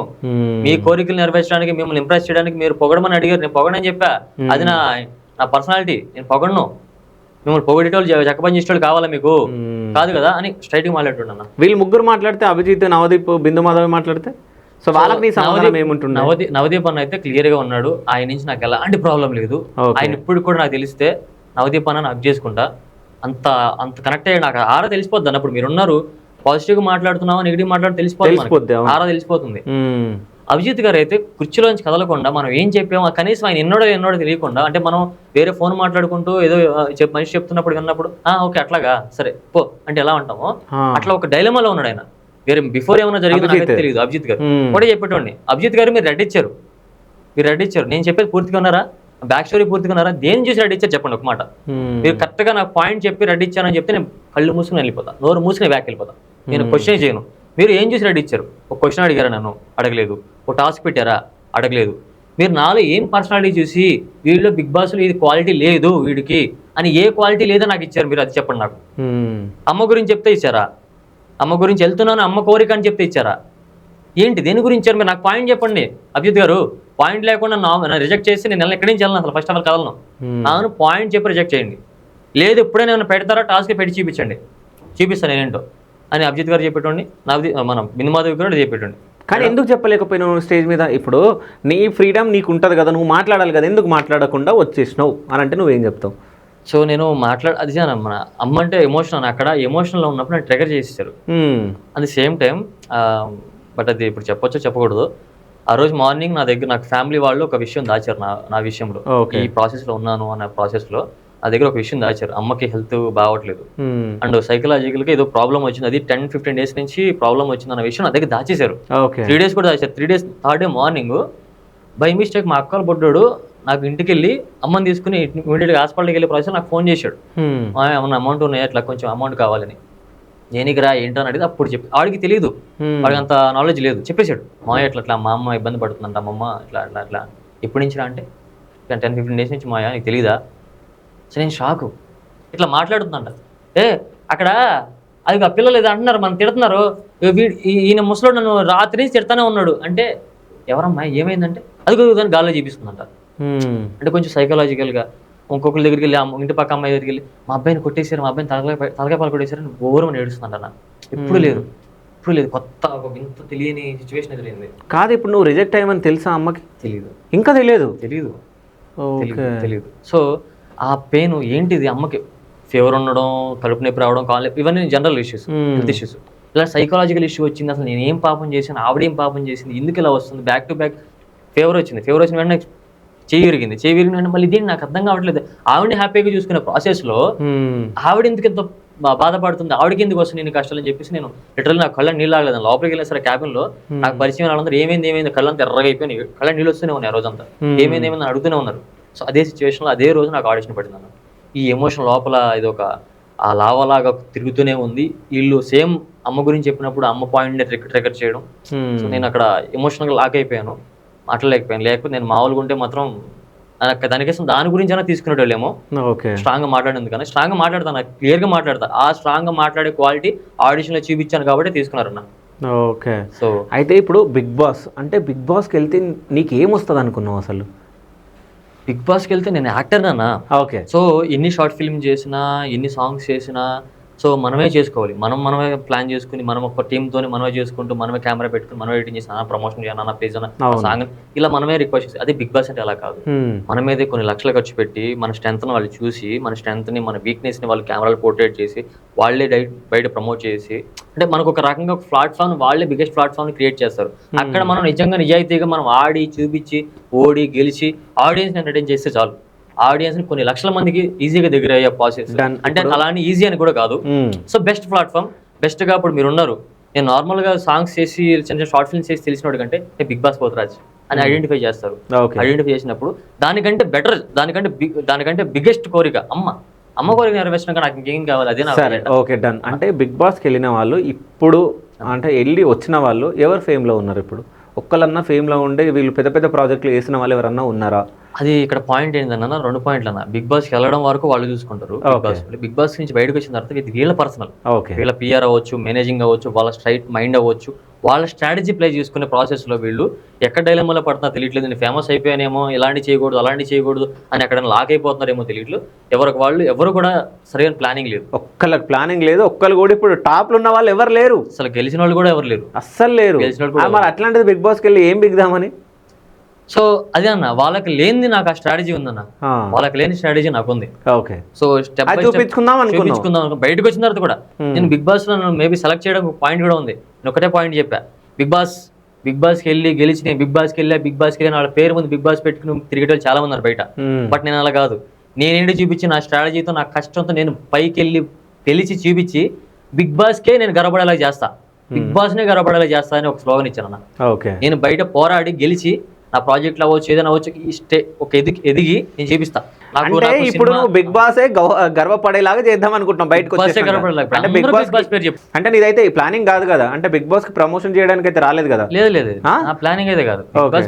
మీ కోరికలు నెరవేర్చడానికి, మిమ్మల్ని ఇంప్రెస్ చేయడానికి మీరు పొగడమని అడిగారు, నేను పొగడని చెప్పా. అది నా పర్సనాలిటీ, నేను పొగడను. మిమ్మల్ని పొగడేటోళ్ళు చక్కపని చేసేటోళ్ళు కావాలా మీకు? కాదు కదా అని స్ట్రైట్ గా మాట్లాడుతున్నా. వీళ్ళు ముగ్గురు మాట్లాడితే, అభిజిత్, నవదీప్, బిందు మాధవి మాట్లాడితే, సో వాళ్ళకి నవదీప్ అన్న అయితే క్లియర్ గా ఉన్నాడు. ఆయన నుంచి నాకు ఎలాంటి ప్రాబ్లం లేదు. ఆయన ఇప్పుడు కూడా నాకు తెలిస్తే నవదీప్ అన్న నాకు చేసుకుంటా, అంత కనెక్ట్ అయ్యాడు. నాకు ఆరా తెలిసిపోద్ది అన్నప్పుడు. మీరు ఉన్నారు, పాజిటివ్ గా మాట్లాడుతున్నావా, నెగిటివ్ మాట్లాడి తెలిసిపోతుంది, ఆరా తెలిసిపోతుంది. అభిజిత్ గారు అయితే కుర్చీలోంచి కదలకుండా మనం ఏం చెప్పామో కనీసం ఆయన ఎన్నోడో తెలియకుండా, అంటే మనం వేరే ఫోన్ మాట్లాడుకుంటూ ఏదో మనిషి చెప్తున్నప్పుడు విన్నప్పుడు ఓకే అట్లాగా సరే పో అంటే ఎలా ఉంటామో అట్లా ఒక డైలమాలో ఉన్నాడు ఆయన. వేరే బిఫోర్ ఏమైనా జరిగిందో నాకు తెలియదు. అభిజిత్ గారు కూడా చెప్పేటోండి, అభిజిత్ గారు మీరు రెడ్ ఇచ్చారు, నేను చెప్పేది పూర్తిగా ఉన్నారా, బ్యాక్ స్టోరీ పూర్తిగా ఉన్నారా, దేని చూసి రెడ్ ఇచ్చారు చెప్పండి ఒక మాట. మీరు కరెక్ట్ గా నాకు పాయింట్ చెప్పి రెడ్ ఇచ్చానని చెప్తే నేను కళ్ళు మూసుకుని వెళ్ళిపోతా, నోరు మూసుకుని బ్యాక్ వెళ్ళిపోతా. నేను క్వశ్చన్ చేయను. మీరు ఏం చూసి రెడీ ఇచ్చారు? ఒక క్వశ్చన్ అడిగారా నన్ను? అడగలేదు. ఒక టాస్క్ పెట్టారా? అడగలేదు. మీరు నాలో ఏం పర్సనాలిటీ చూసి వీడిలో బిగ్ బాస్లో ఇది క్వాలిటీ లేదు వీడికి అని, ఏ క్వాలిటీ లేదో నాకు ఇచ్చారు మీరు? అది చెప్పండి నాకు. అమ్మ గురించి చెప్తే ఇచ్చారా? అమ్మ గురించి వెళ్తున్నాను, అమ్మ కోరిక అని చెప్తే ఇచ్చారా? ఏంటి, దేని గురించి ఇచ్చారు మీరు? నాకు పాయింట్ చెప్పండి అభిజిత్ గారు. పాయింట్ లేకుండా నన్ను రిజెక్ట్ చేసి నేను ఎక్కడి నుంచి వెళ్ళను అసలు, ఫస్ట్ ఆఫ్ ఆల్ కదలను. నాను పాయింట్ చెప్పి రిజెక్ట్ చేయండి. లేదు ఎప్పుడైనా ఏమైనా పెడతారా, టాస్క్ పెట్టి చూపిస్తాను నేనేంటో అని అభిజిత్ గారు చెప్పేటోండి, మనం బిందు మాధవి గారు చెప్పేటోండి. కానీ ఎందుకు చెప్పలేకపోయినావు స్టేజ్ మీద? ఇప్పుడు నీ ఫ్రీడమ్ నీకు ఉంటుంది కదా, నువ్వు మాట్లాడాలి కదా, ఎందుకు మాట్లాడకుండా వచ్చేసినావు అని అంటే నువ్వేం చెప్తావు? సో నేను అది మన అమ్మ అంటే ఎమోషన్, అక్కడ ఎమోషనల్లో ఉన్నప్పుడు నేను ట్రిగర్ చేసేసారు. At the same time but అది ఇప్పుడు చెప్పొచ్చో చెప్పకూడదు, ఆ రోజు మార్నింగ్ నాకు ఫ్యామిలీ వాళ్ళు ఒక విషయం దాచారు నా విషయంలో. ఈ ప్రాసెస్లో ఉన్నాను అన్న ప్రాసెస్లో నా దగ్గర ఒక విషయం దాచారు. అమ్మకి హెల్త్ బాగోట్లేదు అండ్ సైకలాజికల్గా ఏదో ప్రాబ్లం వచ్చింది, అది 10-15 డేస్ నుంచి ప్రాబ్లం వచ్చింది అన్న విషయం నా దగ్గర దాచేశారు. 3 డేస్ కూడా దాచారు. 3 days, third day morning by mistake మా అక్కలు బొడ్డాడు నాకు ఇంటికి వెళ్ళి అమ్మని తీసుకుని ఇమీడియట్గా హాస్పిటల్కి వెళ్ళే ప్రాసెస్ నాకు ఫోన్ చేశాడు. ఏమన్నా అమౌంట్ ఉన్నాయి, అట్లా కొంచెం అమౌంట్ కావాలని. దేనికి రా ఏంటని అడిగితే అప్పుడు చెప్పి, వాడికి తెలియదు, వాడికి అంత నాలెడ్జ్ లేదు. చెప్పేశాడు, మాయ అట్లా మా అమ్మ ఇబ్బంది పడుతుందంట, అమ్మమ్మ అట్లా ఎప్పటి నుంచి రా అంటే 10-15 డేస్ నుంచి మాయా, నీకు తెలీదా? సో నేను షాకు, ఇట్లా మాట్లాడుతుందంట. అక్కడ అది ఆ పిల్లలు ఏదో అంటున్నారు, మనం తిడుతున్నారు, ఈయన ముసలోడు నన్ను రాత్రి తిడతానే ఉన్నాడు అంటే ఎవరమ్మా ఏమైందంటే అది దాన్ని గాల్లో చూపిస్తుందంట. అంటే కొంచెం సైకలాజికల్గా ఇంకొకరి దగ్గరికి వెళ్ళి ఇంటి పక్క అమ్మాయి దగ్గరికి వెళ్ళి మా అబ్బాయిని కొట్టేశారు, మా అబ్బాయిని తలకాయ పాలు కొట్టేశారని ఓవరం ఏడుస్తుందంట. ఎప్పుడు లేదు కొత్త ఒక వింత తెలియని సిచ్యువేషన్ ఎదురైంది. కాదు, ఇప్పుడు నువ్వు రిజెక్ట్ అయ్యమని తెలుసా అమ్మకి? తెలియదు, ఇంకా తెలియదు. సో ఆ పెయిన్ ఏంటిది, అమ్మకి ఫీవర్ ఉండడం, కడుపు నొప్పి రావడం, కాళ్ళు నొప్పి, ఇవన్నీ జనరల్ ఇష్యూస్, హెల్త్ ఇష్యూస్. ఇలా సైకలాజికల్ ఇష్యూ వచ్చింది, అసలు నేను ఏం పాపం చేశాను, ఆవిడేం పాపం చేసింది, ఎందుకు ఇలా వస్తుంది, బ్యాక్ టు బ్యాక్ ఫీవర్ వచ్చిన వెంటనే చెయ్యి విరిగింది వెంటనే మళ్ళీ దీన్ని నాకు అర్థం కావట్లేదు. ఆవిడని హ్యాపీగా చూసుకునే ప్రాసెస్లో ఆవిడ ఎందుకు ఎంత బాధపడుతుంది, ఆవిడకి ఎందుకు వస్తుంది నేను కష్టాలు అని చెప్పేసి నేను లిటరల్ నాకు కళ్ళ నీళ్ళు ఆగలేదు. లోపలికి వెళ్ళిన సరే క్యాబిన్లో నాకు పరిచయం వాళ్ళందరూ ఏమైంది కళ్ళంతా ఎర్రగా అయిపోయినాయి, కళ్ళ నీళ్ళు వస్తూనే ఉన్నాయి రోజంతా, ఏమైంది అడుగుతూనే ఉన్నారు. సో అదే సిచ్యువేషన్లో అదే రోజు నాకు ఆడిషన్ పడింది అన్న. ఈ ఎమోషన్ లోపల ఇది ఒక ఆ లావలాగా తిరుగుతూనే ఉంది. వీళ్ళు సేమ్ అమ్మ గురించి చెప్పినప్పుడు అమ్మ పాయింట్ని ట్రిగర్ చేయడం. సో నేను అక్కడ ఎమోషనల్గా లాక్ అయిపోయాను, మాట్లాడలేకపోయాను. లేకపోతే నేను మామూలుగా ఉంటే మాత్రం దానికోసం దాని గురించి అయినా తీసుకునేటోళ్ళేమో. స్ట్రాంగ్గా మాట్లాడేందుకు కానీ స్ట్రాంగ్గా మాట్లాడతాను, క్లియర్గా మాట్లాడతా. ఆ స్ట్రాంగ్గా మాట్లాడే క్వాలిటీ ఆడిషన్లో చూపించాను కాబట్టి తీసుకున్నారన్న. ఓకే. సో అయితే ఇప్పుడు బిగ్ బాస్ అంటే బిగ్ బాస్కి వెళ్తే నీకు ఏమొస్తుంది అనుకున్నావు అసలు? బిగ్ బాస్కి వెళ్తే నేను యాక్టర్ అన్నా. ఓకే. సో ఎన్ని షార్ట్ ఫిల్మ్ చేసినా, ఎన్ని సాంగ్స్ చేసినా, సో మనమే చేసుకోవాలి. మనమే ప్లాన్ చేసుకుని, మనం ఒక టీంతో మనమే చేసుకుంటూ, మనమే కెమెరా పెట్టుకుని, మనమే ఎడిటింగ్ చేసి ప్రమోషన్ చేయాలన్నా, పేజ్ అన్న సాంగ్ ఇలా మనమే రిక్వెస్ట్ చేసి. అదే బిగ్ బాస్ అంటే అలా కాదు. మన మీదే కొన్ని లక్షలు ఖర్చు పెట్టి, మన స్ట్రెంత్ని వాళ్ళు చూసి, మన స్ట్రెంత్ని, మన వీక్నెస్ని వాళ్ళు కెమెరాలు పోర్ట్రేట్ చేసి, వాళ్ళే బయట ప్రమోట్ చేసి, అంటే మనకు ఒక రకంగా ఒక ప్లాట్ఫామ్, వాళ్ళే బిగ్గెస్ట్ ప్లాట్ఫామ్ని క్రియేట్ చేస్తారు. అక్కడ మనం నిజంగా నిజాయితీగా మనం ఆడి చూపించి, ఓడి గెలిచి ఆడియన్స్ ఎంటర్టైన్ చేస్తే చాలు. ఆడియన్స్ ని కొన్ని లక్షల మందికి ఈజీగా దగ్గర అయ్యే ప్రాసెస్. అంటే అలానే ఈజీ అని కూడా కాదు. సో బెస్ట్ ప్లాట్ఫామ్, బెస్ట్ గా ఇప్పుడు మీరు ఉన్నారు. నేను నార్మల్ గా సాంగ్స్ చేసి చిన్న షార్ట్ ఫిల్మ్స్ చేసి తెలిసినోడు కంటే బిగ్ బాస్ పోతరాజ్ అని ఐడెంటిఫై చేస్తారు. ఐడెంటిఫై చేసినప్పుడు దానికంటే బెటర్, దానికంటే బిగ్గెస్ట్ కోరిక అమ్మ కోరిక నెరవేర్చడం నాకు ఇంకేం కావాలి, అదే నా. Okay, done. అంటే బిగ్ బాస్కి వెళ్ళిన వాళ్ళు ఇప్పుడు అంటే వెళ్ళి వచ్చిన వాళ్ళు ఎవరు ఫేమ్ లో ఉన్నారు? ఇప్పుడు ఒక్కళ్ళన్నా ఫేమ్ లో ఉండే వీళ్ళు పెద్ద పెద్ద ప్రాజెక్టులు వేసిన వాళ్ళు ఎవరన్నా ఉన్నారా? అది ఇక్కడ పాయింట్ ఏంటన్నా, 2 పాయింట్లు అన్న. బిగ్ బాస్కి వెళ్ళడం వరకు వాళ్ళు చూసుకుంటారు. బిగ్ బాస్ నుంచి బయటకు వచ్చిన తర్వాత ఇది వీళ్ళ పర్సనల్, వీళ్ళ పిఆర్ అవ్వచ్చు, మేనేజింగ్ అవ్వచ్చు, వాళ్ళ స్ట్రైట్ మైండ్ అవ్వచ్చు, వాళ్ళ స్ట్రాటజీ ప్లే చేసుకునే ప్రాసెస్లో వీళ్ళు ఎక్కడ డైలమాలో పడుతున్నా తెలియట్లేదు. నేను ఫేమస్ అయిపోయానేమో, ఇలాంటి చేయకూడదు అలాంటి చేయకూడదు అని ఎక్కడ లాక్ అయిపోతున్నారేమో తెలియట్లేదు. ఎవరు కూడా సరైన ప్లానింగ్ లేదు. ఒక్కళ్ళకి ప్లానింగ్ లేదు. ఒక్కళ్ళు కూడా ఇప్పుడు టాప్లో ఉన్న వాళ్ళు ఎవరు లేరు. అసలు గెలిచిన వాళ్ళు కూడా ఎవరు లేరు, అస్సలు లేరు. మరి అట్లాంటిది బిగ్ బాస్కి వెళ్ళి ఏం బిగ్దామని? సో అదే అన్న, వాళ్ళకి లేనిది నాకు ఆ స్ట్రాటజీ ఉందన్న, వాళ్ళకి లేని స్ట్రాటజీ నాకు ఉంది. Okay. So step by step చూపించుకుందాం. బయటకు వచ్చిన తర్వాత కూడా నేను బిగ్ బాస్ లో మేబీ సెలెక్ట్ చేయడం పాయింట్ కూడా ఉంది. నేను ఒకటే పాయింట్ చెప్పా, బిగ్ బాస్కి వెళ్ళి గెలిచి నేను బిగ్ బాస్కి వెళ్ళి వాళ్ళ పేరు ముందు బిగ్ బాస్ పెట్టుకుని తిరిగేటోళ్ళు చాలా మంది ఉన్నారు బయట. బట్ నేను అలా కాదు. నేనేంటి చూపించి నా స్ట్రాటజీతో, నా కష్టంతో నేను పైకి వెళ్ళి గెలిచి చూపించి బిగ్ బాస్కే నేను గర్వపడేలా చేస్తా, బిగ్ బాస్ నే గర్వపడేలా చేస్తా అని ఒక స్లోగన్ ఇచ్చాను అన్న. నేను బయట పోరాడి గెలిచి నా ప్రాజెక్ట్ అవ్వచ్చు, ఏదైనా అవ్వచ్చు, ఒక ఎదిగి నేను చూపిస్తా. ఇప్పుడు నువ్వు బిగ్ బాస్ గర్వపడేలాగా చేద్దాం అనుకుంటున్నాం బయటకు అంటే బిగ్ బాస్ పేరు చెప్పు. అంటే నీదైతే ప్లానింగ్ కాదు కదా? అంటే బిగ్ బాస్ కి ప్రమోషన్ చేయడానికి అయితే రాలేదు కదా? లేదు, ప్లానింగ్ అయితే కాదు,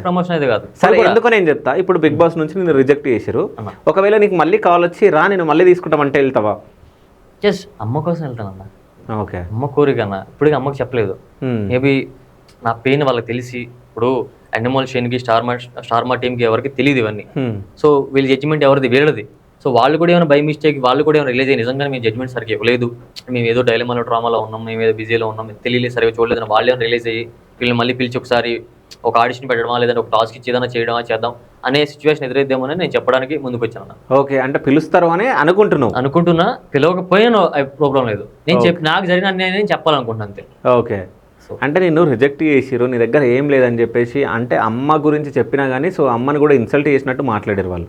ప్రమోషన్ అయితే కాదు. సరే, ఎందుకు నేను చెప్తా. ఇప్పుడు బిగ్ బాస్ నుంచి నేను రిజెక్ట్ చేశారు, ఒకవేళ నీకు మళ్ళీ కాల్ వచ్చి రా నేను మళ్ళీ తీసుకుంటామంటే వెళ్తావా? జస్ట్ అమ్మ కోసం వెళ్తానన్నా. ఓకే, అమ్మ కోరికన్నా. ఇప్పుడు అమ్మకి చెప్పలేదు. మేబీ నా పెయిన్ వాళ్ళకి తెలిసి, ఇప్పుడు అనిమల్ షేన్కి స్టార్మా టీమ్కి ఎవరికి తెలియదు ఇవన్నీ. సో వీళ్ళ జడ్జిమెంట్ ఎవరిది? వీళ్ళది. సో వాళ్ళు కూడా ఏమైనా బై మిస్టేక్ వాళ్ళు కూడా ఏమైనా రిలీజ్ అయ్యి నిజంగానే మేము జడ్జిమెంట్ సరిగ్గా ఇవ్వలేదు, మేము ఏదో డైలమాలో డ్రామాలో ఉన్నాం, మేము ఏదో బిజీలో ఉన్నాం, తెలియలేదు, సరిగ్గా చూడలేదని వాళ్ళు ఏమైనా రిలీజ్ అయ్యి వీళ్ళని మళ్ళీ పిలిచి ఒకసారి ఒక ఆడిషన్ పెట్టడమా, లేదంటే ఒక టాస్క్ ఇచ్చి ఏదైనా చేయడమా చేద్దాం అనే సిచ్యువేషన్ ఎదురైద్దామని నేను చెప్పడానికి ముందుకు వచ్చాను. ఓకే, అంటే పిలుస్తారు అని అనుకుంటున్నా. పిలవకపోయినా ప్రాబ్లం లేదు. నాకు జరిగిన నేను చెప్పాలనుకుంటున్నాను అంతే. ఓకే. అంటే నేను రిజెక్ట్ చేసిరు, నీ దగ్గర ఏం లేదని చెప్పేసి, అంటే అమ్మ గురించి చెప్పినా కానీ సో అమ్మని కూడా ఇన్సల్ట్ చేసినట్టు మాట్లాడారు వాళ్ళు.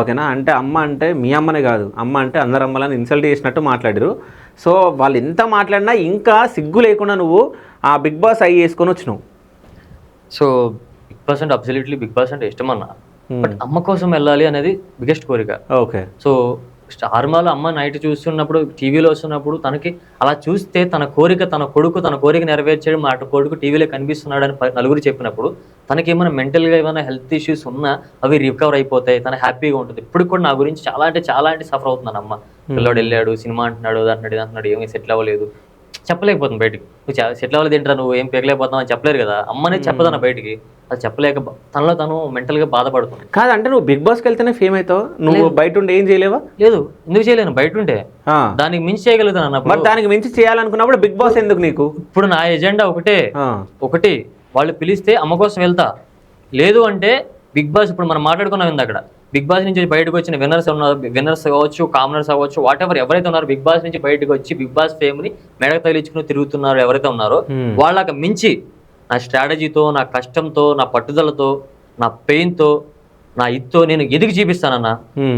ఓకేనా? అంటే అమ్మ అంటే మీ అమ్మనే కాదు, అమ్మ అంటే అందరు అమ్మలను ఇన్సల్ట్ చేసినట్టు మాట్లాడారు. సో వాళ్ళు ఎంత మాట్లాడినా ఇంకా సిగ్గు లేకుండా నువ్వు ఆ బిగ్ బాస్ అయ్యి వేసుకొని వచ్చినావు. సో బిగ్ బాస్ అంటే అబ్సల్యూట్లీ బిగ్ బాస్ అంటే ఇష్టం అన్న, బట్ అమ్మ కోసం వెళ్ళాలి అనేది బిగ్గెస్ట్ కోరిక. ఓకే. సో స్టార్మాలో అమ్మ నైట్ చూస్తున్నప్పుడు, టీవీలో వస్తున్నప్పుడు తనకి అలా చూస్తే తన కోరిక నెరవేర్చడం, మాట కొడుకు టీవీలో కనిపిస్తున్నాడని నలుగురు చెప్పినప్పుడు తనకి ఏమైనా మెంటల్గా ఏమైనా హెల్త్ ఇష్యూస్ ఉన్నా అవి రికవర్ అయిపోతాయి, తన హ్యాపీగా ఉంటుంది. ఇప్పుడు కూడా నా గురించి చాలా అంటే సఫర్ అవుతున్నాను అమ్మ. పిల్లోడు వెళ్ళాడు సినిమా అంటున్నాడు అంటున్నాడు ఏమీ సెటిల్ అవ్వలేదు చెప్పలేకపోతుంది బయటికి. నువ్వు సెటిల్ అవ్వలేదు ఏంట్రా, నువ్వు ఏం పెగలేకపోతావు అని చెప్పలేరు కదా. అమ్మనే చెప్పదన్న బయటికి, అది చెప్పలేక తనలో తను మెంటల్ గా బాధపడుతుంది. కాదంటే నువ్వు బిగ్ బాస్కి వెళ్తేనే ఫేమ్ అవుతావు, నువ్వు బయట ఉండి ఏం చేయలేవా? లేదు, ఎందుకు చేయలేను, బయట ఉంటే దానికి మించి చేయగలుగుతాను అన్నప్పుడు. మరి దానికి మించి చేయాలనుకున్నప్పుడు బిగ్ బాస్ ఎందుకు నీకు? ఇప్పుడు నా ఎజెండా ఒకటి వాళ్ళు పిలిస్తే అమ్మ కోసం వెళ్తా, లేదు అంటే బిగ్ బాస్ ఇప్పుడు మనం మాట్లాడుకున్నాం ఇందాక, అక్కడ బిగ్ బాస్ నుంచి బయటకు వచ్చిన విన్నర్స్ కావచ్చు, కామనర్స్ అవ్వచ్చు, వాట్ ఎవర్ ఎవరైతే ఉన్నారో బిగ్ బాస్ నుంచి బయటకు వచ్చి బిగ్ బాస్ ఫేమ్ ని మెడకు తగిలించుకుని తిరుగుతున్నారు ఎవరైతే ఉన్నారో వాళ్ళకి మించి నా స్ట్రాటజీతో, నా కష్టంతో, నా పట్టుదలతో, నా పెయిన్ తో, నా ఇత్తో నేను ఎదిగి చూపిస్తానన్నా.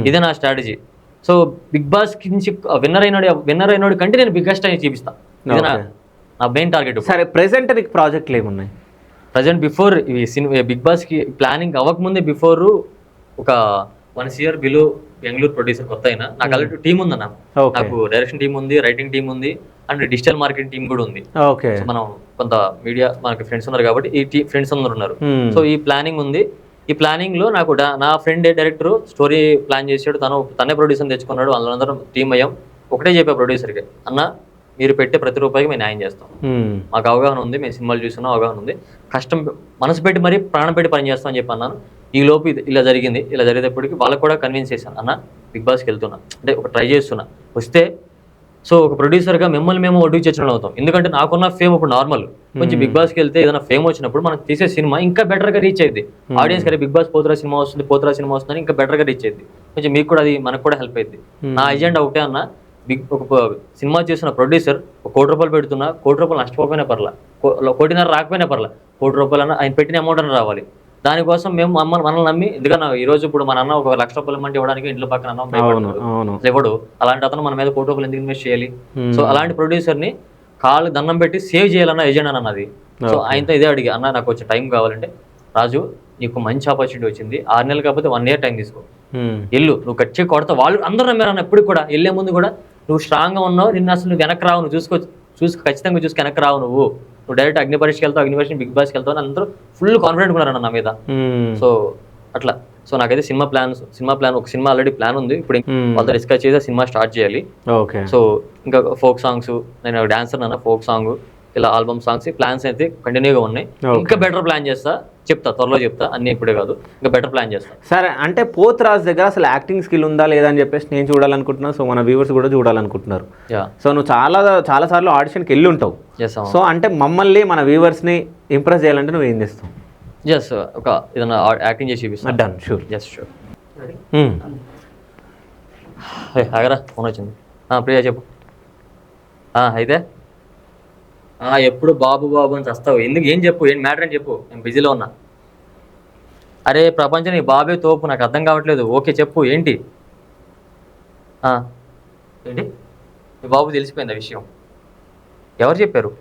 ఇదే నా స్ట్రాటజీ. సో బిగ్ బాస్ నుంచి విన్నర్ అయినాడు కంటే నేను బిగ్గెస్ట్ అని చూపిస్తాను. ఇది నా మెయిన్ టార్గెట్. సరే, ప్రెసెంట్ నీకు ప్రాజెక్టులు ఏమున్నాయి? ప్రజెంట్ బిఫోర్ బిగ్ బాస్ కి ప్లానింగ్ అవ్వకముందే బిఫోర్ ఒక 1 year బిలో బెంగళూరు ప్రొడ్యూసర్ కొత్త అయినా నాకు ఆల్రెడీ టీమ్ ఉందన్న. నాకు డైరెక్షన్ టీమ్ ఉంది, రైటింగ్ టీమ్ ఉంది, అండ్ డిజిటల్ మార్కెటింగ్ టీమ్ కూడా ఉంది. మనం కొంత మీడియా మనకి ఫ్రెండ్స్ ఉన్నారు కాబట్టి ఈ ఫ్రెండ్స్ అందరు ఉన్నారు. సో ఈ ప్లానింగ్ ఉంది. ఈ ప్లానింగ్ లో నాకు నా ఫ్రెండ్ డైరెక్టర్ స్టోరీ ప్లాన్ చేసాడు, తనే ప్రొడ్యూసర్ తెచ్చుకున్నాడు, అందరం టీమ్ అయ్యాం. ఒకటే చెప్పా ప్రొడ్యూసర్కి, అన్న మీరు పెట్టే ప్రతి రూపాయికి మేము న్యాయం చేస్తాం, మాకు అవగాహన ఉంది, మేము సినిమాలు చూస్తున్నాం, అవగాహన ఉంది, కష్టం మనసు పెట్టి మరి ప్రాణం పెట్టి పని చేస్తాం అని చెప్పి అన్నాను. ఈ లోపు ఇలా జరిగింది. ఇలా జరిగేటప్పటికి వాళ్ళకి కూడా కన్విన్స్ చేశాను, అన్న బిగ్ బాస్కి వెళ్తున్నా అంటే ఒక ట్రై చేస్తున్నా, వస్తే సో ఒక ప్రొడ్యూసర్గా మిమ్మల్ని మేము ఒడ్డుకు చేర్చడం అవుతాం. ఎందుకంటే నాకున్న ఫేమ్ ఇప్పుడు నార్మల్, కొంచెం బిగ్ బాస్కి వెళ్తే ఏదైనా ఫేమ్ వచ్చినప్పుడు మనం తీసే సినిమా ఇంకా బెటర్గా రీచ్ అయ్యింది ఆడియన్స్ కదా. బిగ్ బాస్ పోతురా సినిమా వస్తుంది ఇంకా బెటర్గా రీచ్ అయ్యింది, కొంచెం మీకు కూడా అది మనకు కూడా హెల్ప్ అయింది. నా ఎజెండా ఒకటే అన్న, ఒక సినిమా చేసిన ప్రొడ్యూసర్ ₹1 కోటి పెడుతున్నా, ₹1 కోటి నష్టపోకపోయినా పర్లా, ₹1.5 కోటి రాకపోయినా పర్లా, ₹1 కోటి అన్న ఆయన పెట్టిన అమౌంట్ అని రావాలి. దానికోసం మేము మనల్ని నమ్మి, ఎందుకన్నా ఈ రోజు ఇప్పుడు మన అన్న ఒక ₹1,00,000 ఇవ్వమంటే ఇవ్వడానికి ఇంట్లో పక్కన అన్న ఇవ్వడు, అలాంటి అతను మన మీద ₹1 కోటి ఎందుకు ఇన్వెస్ట్ చేయాలి? సో అలాంటి ప్రొడ్యూసర్ ని కాళ్ళు దండం పెట్టి సేవ్ చేయాలన్న ఎజెండా అన్నది. సో ఆయనతో ఇదే అడిగి, అన్న నాకు వచ్చే టైం కావాలంటే, రాజు నీకు మంచి ఆపర్చునిటీ వచ్చింది, 6 నెలలు కాకపోతే 1 year టైం తీసుకో, ఎల్లు, నువ్వు ఖచ్చితంగా కొడతా. వాళ్ళు అందరూ నమ్మారన్న. ఎప్పుడు కూడా వెళ్ళే ముందు కూడా నువ్వు స్ట్రాంగ్ గా ఉన్నావు, నిన్ను అసలు నువ్వు వెనక్కి రావు, నువ్వు ఖచ్చితంగా వెనక్కి రావు, నువ్వు డైరెక్ట్ అగ్ని పరీక్షకి వెళ్తావు, అగ్ని పరీక్ష బిగ్ బాస్కి వెళ్తావు అని అందరూ ఫుల్ కాన్ఫిడెంట్ ఉన్నారన్న నా మీద. సో అట్లా. సో నాకైతే సినిమా ప్లాన్ ఒక సినిమా ఆల్రెడీ ప్లాన్ ఉంది. ఇప్పుడు వాళ్ళతో డిస్కస్ చేసి సినిమా స్టార్ట్ చేయాలి. సో ఇంకా ఫోక్ సాంగ్స్, నేను డాన్సర్ అన్న, ఫోక్ సాంగ్, ఇలా ఆల్బమ్ సాంగ్స్ ప్లాన్స్ అయితే కంటిన్యూగా ఉన్నాయి. ఇంకా బెటర్ ప్లాన్ చేస్తా, త్వరలో చెప్తా, అన్ని ఇప్పుడే కాదు, ఇంకా బెటర్ ప్లాన్ చేస్తా. సరే, అంటే పోతరాజ్ దగ్గర అసలు యాక్టింగ్ స్కిల్ ఉందా లేదా అని చెప్పేసి నేను చూడాలనుకుంటున్నాను. సో మన వ్యూవర్స్ కూడా చూడాలనుకుంటున్నారు. సో నువ్వు చాలా సార్లు ఆడిషన్కి వెళ్ళి ఉంటావు. సో అంటే మమ్మల్ని, మన వ్యూవర్స్ని ఇంప్రెస్ చేయాలంటే నువ్వు ఏం చేస్తావు? జస్ట్ ఒక ఏదైనా యాక్టింగ్ చేసి చూపిస్తా. Done, sure. Just sure. ఆగరా, ఫోన్ వచ్చింది. ప్రియా చెప్పు. అయితే ఎప్పుడు బాబు అని చస్తావు ఎందుకు? ఏం చెప్పు, ఏం మ్యాటర్ అని చెప్పు, నేను బిజీలో ఉన్నా. అరే ప్రపంచం నీ బాబే తోపు, నాకు అర్థం కావట్లేదు. ఓకే చెప్పు, ఏంటి? ఏంటి మీ బాబు తెలిసిపోయింది ఆ విషయం? ఎవరు చెప్పారు?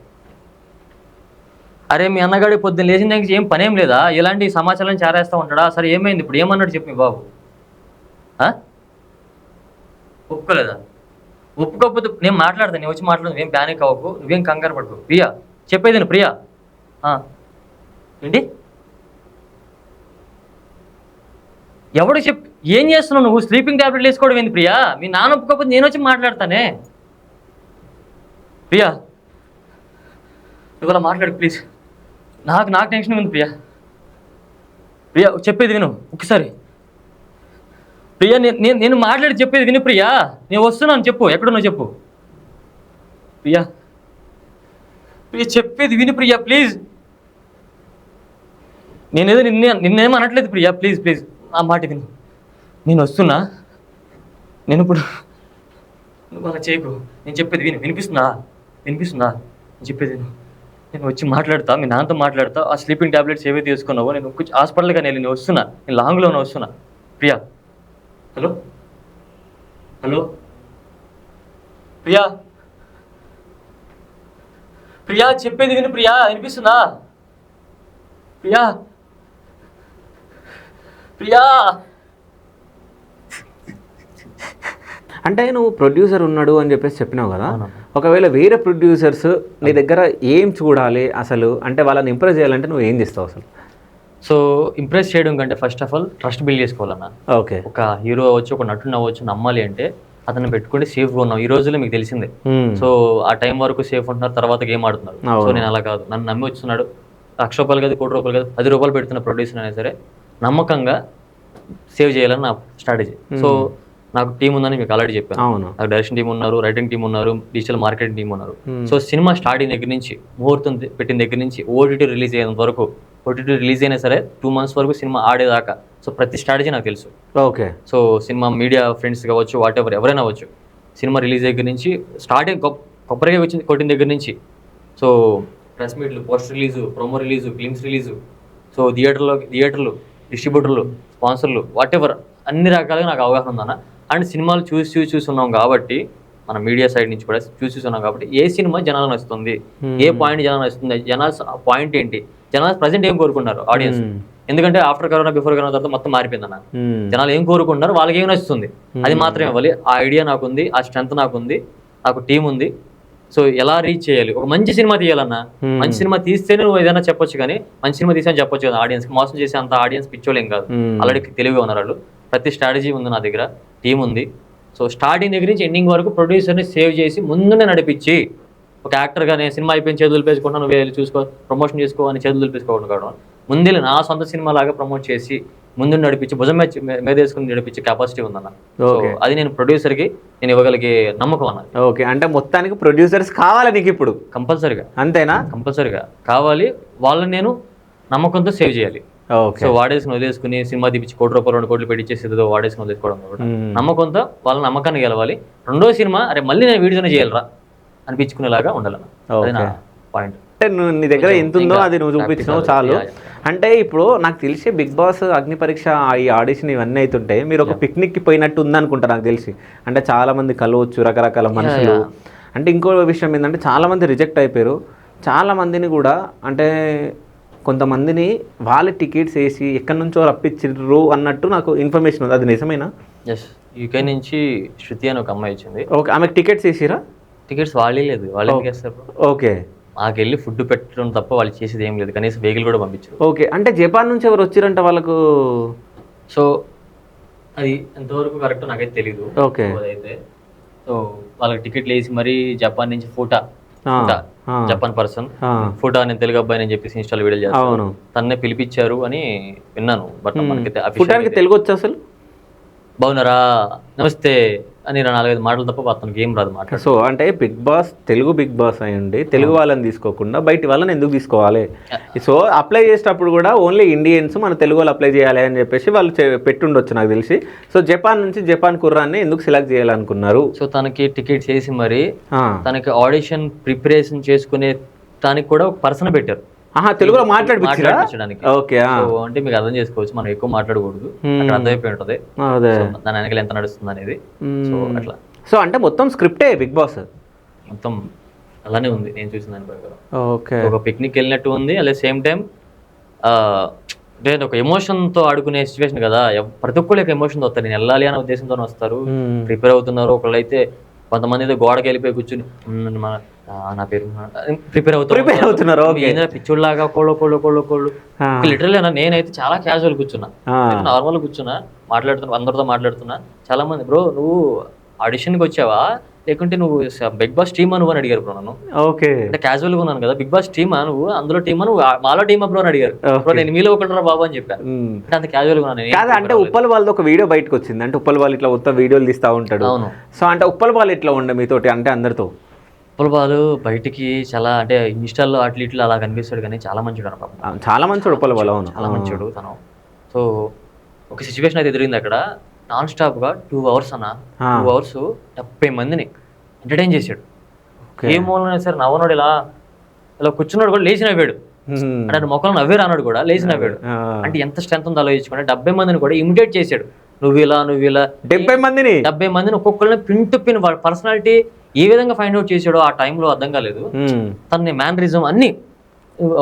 అరే మీ అన్నగాడి పొద్దున్న లేచిన దానికి ఏం పనేం లేదా? ఇలాంటి సమాచారం చేరేస్తూ ఉంటాడా? సరే ఏమైంది ఇప్పుడు, ఏమన్నాడు చెప్పు మీ బాబు. ఒప్పుకోలేదా? ఒప్పుకోకపోతే నేను మాట్లాడతాను, నేను వచ్చి మాట్లాడదు, నువ్వేం ప్యానిక్ అవ్వకు, నువ్వేం కంగారు పడుకో. ప్రియా చెప్పేది ప్రియా. ఏంటి ఎవడు ఏం చేస్తున్నావు నువ్వు? స్లీపింగ్ ట్యాబ్లెట్లు వేసుకోవడం ఏంది ప్రియా? మీ నాన్న ఒప్పుకోకపోతే నేను వచ్చి మాట్లాడతానే. ప్రియా ఇవాళ మాట్లాడు ప్లీజ్, నాకు టెన్షన్ ఉంది ప్రియా. ప్రియా చెప్పేది విను ఒకసారి. ప్రియా నేను మాట్లాడి చెప్పేది విను ప్రియా. నేను వస్తున్నాను, చెప్పు ఎక్కడున్నావు చెప్పు. ప్రియా చెప్పేది విను ప్రియా ప్లీజ్. నేనేదో నిన్నేం అనట్లేదు ప్రియా, ప్లీజ్ ఆ మాట విను. నేను వస్తున్నా, నేను ఇప్పుడు నువ్వు అలా చేయకు, నేను చెప్పేది వినిపిస్తుందా? నేను చెప్పేది నేను వచ్చి మాట్లాడతా, మీ నాన్నతో మాట్లాడతా. ఆ స్లీపింగ్ ట్యాబ్లెట్స్ ఏవైతే తీసుకున్నావో నేను హాస్పిటల్గా నేను వస్తున్నా, నేను లాంగ్లో వస్తున్నా. ప్రియా హలో ప్రియా చెప్పేది విను ప్రియా, వినిపిస్తుందా? ప్రియా అంటే నువ్వు ప్రొడ్యూసర్ ఉన్నాడు అని చెప్పేసి చెప్పినావు కదా, ఒకవేళ వేరే ప్రొడ్యూసర్స్ నీ దగ్గర ఏం చూడాలి అసలు, అంటే వాళ్ళని ఇంప్రెస్ చేయాలంటే నువ్వు ఏం చేస్తావు అసలు? సో ఇంప్రెస్ చేయడం కంటే first of all trust build చేసుకోవాలన్నా. ఓకే, ఒక హీరో అవ్వచ్చు, ఒక నటుడు అవ్వచ్చు, నమ్మాలి అంటే అతను పెట్టుకుంటే సేఫ్గా ఉన్నాం. ఈ రోజుల్లో మీకు తెలిసిందే. సో ఆ టైం వరకు సేఫ్ ఉంటున్నారు, తర్వాత గేమ్ ఆడుతున్నారు. సో నేను అలా కాదు, నన్ను నమ్మి వస్తున్నాడు, ₹1,00,000 కాదు, ₹1,00,00,000 కాదు, ₹10 పెడుతున్న ప్రొడ్యూసర్ అయినా సరే నమ్మకంగా సేవ్ చేయాలని నా స్ట్రాటజీ. సో నాకు టీం ఉందని మీకు ఆల్రెడీ చెప్పాను. నాకు డైరెక్షన్ టీం ఉన్నారు, రైటింగ్ టీం ఉన్నారు, డిజిటల్ మార్కెటింగ్ టీం ఉన్నారు. సో సినిమా స్టార్టింగ్ దగ్గర నుంచి, ముహూర్తం పెట్టిన దగ్గర నుంచి ఓటీటీ రిలీజ్ అయ్యేంత వరకు, ఓటీటీ రిలీజ్ అయినా సరే 2 months వరకు సినిమా ఆడేదాకా సో ప్రతి స్ట్రాటజీ నాకు తెలుసు. Okay. So cinema media friends కావచ్చు, వాట్ ఎవర్ ఎవరైనా అవ్వచ్చు, సినిమా రిలీజ్ దగ్గర నుంచి స్టార్టింగ్ కొబ్బరిగా వచ్చింది కొట్టిన దగ్గర నుంచి, సో ప్రెస్ మీట్లు, poster release, promo release, films release, so థియేటర్లు, డిస్ట్రిబ్యూటర్లు, స్పాన్సర్లు, వాట్ ఎవర్ అన్ని రకాలుగా నాకు అవగాహన ఉందన్న. అండ్ సినిమాలు చూసి ఉన్నాం కాబట్టి, మన మీడియా సైడ్ నుంచి కూడా చూసి ఉన్నాం కాబట్టి, ఏ సినిమా జనాలు నచ్చుతుంది, ఏ పాయింట్ జనాలు నచ్చుతుంది, జనాలు పాయింట్ ఏంటి, జనాలు ప్రజెంట్ ఏం కోరుకుంటారు ఆడియన్స్. ఎందుకంటే ఆఫ్టర్ కరోనా, బిఫోర్ కరోనా తర్వాత మొత్తం మారిపోయిందన్న. జనాలు ఏం కోరుకుంటున్నారు, వాళ్ళకి ఏం నచ్చుతుంది అది మాత్రమే ఇవ్వాలి. ఆ ఐడియా నాకుంది, ఆ స్ట్రెంత్ నాకుంది, నాకు టీం ఉంది. సో ఎలా రీచ్ చేయాలి, ఒక మంచి సినిమా తీయాలన్నా, మంచి సినిమా తీస్తేనే నువ్వు ఏదైనా చెప్పొచ్చు, కానీ మంచి సినిమా తీసాని చెప్పొచ్చు కదా. ఆడియన్స్కి మోసం చేసే అంత ఆడియన్స్ పిచ్చోలేం కాదు, ఆల్రెడీ తెలివిగా ఉన్నారు వాళ్ళు. ప్రతి స్ట్రాటజీ ఉంది నా దగ్గర, టీం ఉంది. సో స్టార్టింగ్ దగ్గర నుంచి ఎండింగ్ వరకు ప్రొడ్యూసర్ని సేవ్ చేసి ముందునే నడిపించి, ఒక యాక్టర్గా నేను సినిమా అయిపోయిన చేతులు దులిపేసుకుంటా, నువ్వు వెళ్ళి చూసుకో, ప్రమోషన్ చేసుకో అని చేతులు దులిపేసుకోవడం కావడం, ముందే నా సొంత సినిమా లాగా ప్రమోట్ చేసి ముందు నడిపించి, భుజం మీద వేసుకుని నడిపించే కెపాసిటీ ఉందన్న. అది నేను ప్రొడ్యూసర్కి నేను ఇవ్వగలిగే నమ్మకం అన్న. ఓకే, అంటే మొత్తానికి ప్రొడ్యూసర్స్ కావాలి నీకు ఇప్పుడు కంపల్సరీగా, అంతేనా? కంపల్సరీగా కావాలి. వాళ్ళని నేను నమ్మకంతో సేవ్ చేయాలి. సో వాడేసుకుని వదిలేసుకుని సినిమా తీపించి ₹1,00,00,000 ₹2,00,00,000 పెట్టించేసి ఏదో వాడేసుకుని వదిలేసుకోవడం కాబట్టి నమ్మకంతో వాళ్ళ నమ్మకాన్ని గెలవాలి. రెండో సినిమా అరే మళ్ళీ నేను వీడియోనే చేయాలరా అనిపించుకునేలాగా ఉండాలన్న. అది నా పాయింట్. అంటే నువ్వు నీ దగ్గర ఎంత ఉందో అది నువ్వు చూపించినావు చాలు. అంటే ఇప్పుడు నాకు తెలిసి బిగ్ బాస్, అగ్ని పరీక్ష, ఈ ఆడిషన్ ఇవన్నీ అవుతుంటే మీరు ఒక పిక్నిక్కి పోయినట్టు ఉందనుకుంటా నాకు తెలిసి. అంటే చాలా మంది కలవచ్చు, రకరకాల మనుషులు. అంటే ఇంకో విషయం ఏంటంటే చాలా మంది రిజెక్ట్ అయిపోయారు. చాలా మందిని కూడా అంటే కొంతమందిని వాళ్ళ టికెట్స్ వేసి ఎక్కడి నుంచో రప్పించారు అన్నట్టు నాకు ఇన్ఫర్మేషన్ ఉంది. అది నిజమేనా? ఎస్, యూకే నుంచి శృతి అని ఒక అమ్మాయి వచ్చింది. ఓకే, ఆమెకు టికెట్స్ వేసిరా? టికెట్స్ వాళ్ళే లేదు, వాళ్ళు ఎందుకు వేస్తారు? ఓకే, మాకెళ్ళి ఫుడ్ పెట్టడం తప్ప వాళ్ళు చేసేది ఏం లేదు, కనీసం వెహికల్ కూడా పంపించారు. ఓకే, అంటే జపాన్ నుంచి ఎవరు వచ్చారంట వాళ్ళకు? సో అది ఎంతవరకు కరెక్ట్ నాకైతే తెలీదు. ఓకే, అదైతే సో వాళ్ళకి టికెట్లు వేసి మరీ జపాన్ నుంచి ఫోటా జపాన్ పర్సన్ ఫోటా నేను తెలుగు అబ్బాయి అని చెప్పేసి ఇన్స్టాల్ వీడియో చేస్తాను, తన్నే పిలిపించారు అని విన్నాను. బట్ మనకి తెలుగు వచ్చి అసలు బాగున్నారా, నమస్తే అని 4-5 మాటలు తప్ప అతనికి ఏం రాదు మాట. సో అంటే big boss Telugu big boss అయ్యండి, తెలుగు వాళ్ళని తీసుకోకుండా బయట వాళ్ళని ఎందుకు తీసుకోవాలి? సో అప్లై చేసేటప్పుడు కూడా ఓన్లీ ఇండియన్స్ మన తెలుగు వాళ్ళు అప్లై చేయాలి అని చెప్పేసి వాళ్ళు పెట్టుండొచ్చు నాకు తెలిసి. సో జపాన్ నుంచి జపాన్ కుర్రాన్ని ఎందుకు సెలెక్ట్ చేయాలనుకున్నారు? సో తనకి టికెట్స్ వేసి మరి తనకి ఆడిషన్ ప్రిపరేషన్ చేసుకునే దానికి కూడా ఒక పర్సన్ పెట్టారు, తెలుగులో మాట్లాడించడానికి. ఓకే, అంటే మీకు అర్థం చేసుకోవచ్చు, మనం ఎక్కువ మాట్లాడకూడదు, అక్కడ అర్థమైపోయి ఉంటది దాని వెనకాల ఎంత నడుస్తుంది అనేది. సో అట్లా, సో అంటే మొత్తం స్క్రిప్టే బిగ్ బాస్ మొత్తం అలానే ఉంది నేను చూసిన దాని ప్రకారం. ఓకే, ఒక పిక్నిక్ వెళ్ళినట్టు ఉంది, అట్ ద సేమ్ టైం అంటే ఒక ఎమోషన్ తో ఆడుకునే సిచ్యువేషన్ కదా. ప్రతి ఒక్కళ్ళు ఒక ఎమోషన్ తో వస్తారు, నేను వెళ్ళాలి అనే ఉద్దేశంతో వస్తారు, ప్రిపేర్ అవుతున్నారు. ఒకళ్ళైతే కొంతమంది అయితే గోడకి వెళ్ళిపోయి కూర్చుని నా పేరు ప్రిపేర్ అవుతున్నారు, పిచ్చోళ్ళలాగా కోళ్ళు లిటరల్. నేనైతే చాలా క్యాజువల్ కూర్చున్నా, నార్మల్ కూర్చున్నా, అందరితో మాట్లాడుతున్నా. చాలా మంది బ్రో నువ్వు ఆడిషన్కి వచ్చావా లేకుంటే నువ్వు బిగ్ బాస్ టీమా నువ్వు అని అడిగారు బ్రో నన్ను. ఓకే, అంటే క్యాజువల్ గా ఉన్నాను కదా, బిగ్ బాస్ టీమా నువ్వు, అందులో టీమా నువ్వు, మాలో టీమా బ్రో అని అడిగారు. బ్రో నేను మీలో ఒకటి బాబు అని చెప్పాను. అంటే అంత క్యాజువల్ గా ఉన్నాను. అంటే ఉప్పల్ వాళ్ళది ఒక వీడియో బయటకు వచ్చింది, అంటే ఉప్పల్ వాళ్ళు ఇట్లా మొత్తం వీడియోలు తీస్తా ఉంటాడు. అవును. సో అంటే ఉప్పల్ వాళ్ళు ఇట్లా ఉండే మీతోటి అంటే అందరితో? ఉప్పల్ వాళ్ళు బయటికి చాలా అంటే ఇన్స్టాల్లో అట్లా ఇట్లా అలా కనిపిస్తాడు, కానీ చాలా మంచిడు అన్న, చాలా మంచిడు ఉప్పల్ వాళ్ళు. అవును, చాలా మంచిడు తను. సో ఒక సిచ్యువేషన్ అయితే ఎదురైంది అక్కడ, నాన్ స్టాప్ గా 2 hours అన్న, 2 hours 70 మందిని ఎంటర్టైన్ చేశాడు. ఏ మూలన సరే నవ్వనాడు, ఇలా కూర్చున్నాడు కూడా లేచి నవ్వాడు. అంటే మొక్కలు నవ్వేరు అన్నాడు కూడా, లేచి నవ్వాడు. అంటే ఎంత స్ట్రెంత్ ఉందో ఆలోచించుకుంటే 70 మందిని కూడా ఇమిటేట్ చేశాడు. నువ్వు ఇలా 70 మందిని ఒక్కొక్కరిని పిన్ టు పిన్ వాళ్ళ పర్సనాలిటీ ఏ విధంగా ఫైండ్ అవుట్ చేశాడో ఆ టైంలో అర్థం కాలేదు. తనని మ్యానరిజం అన్ని,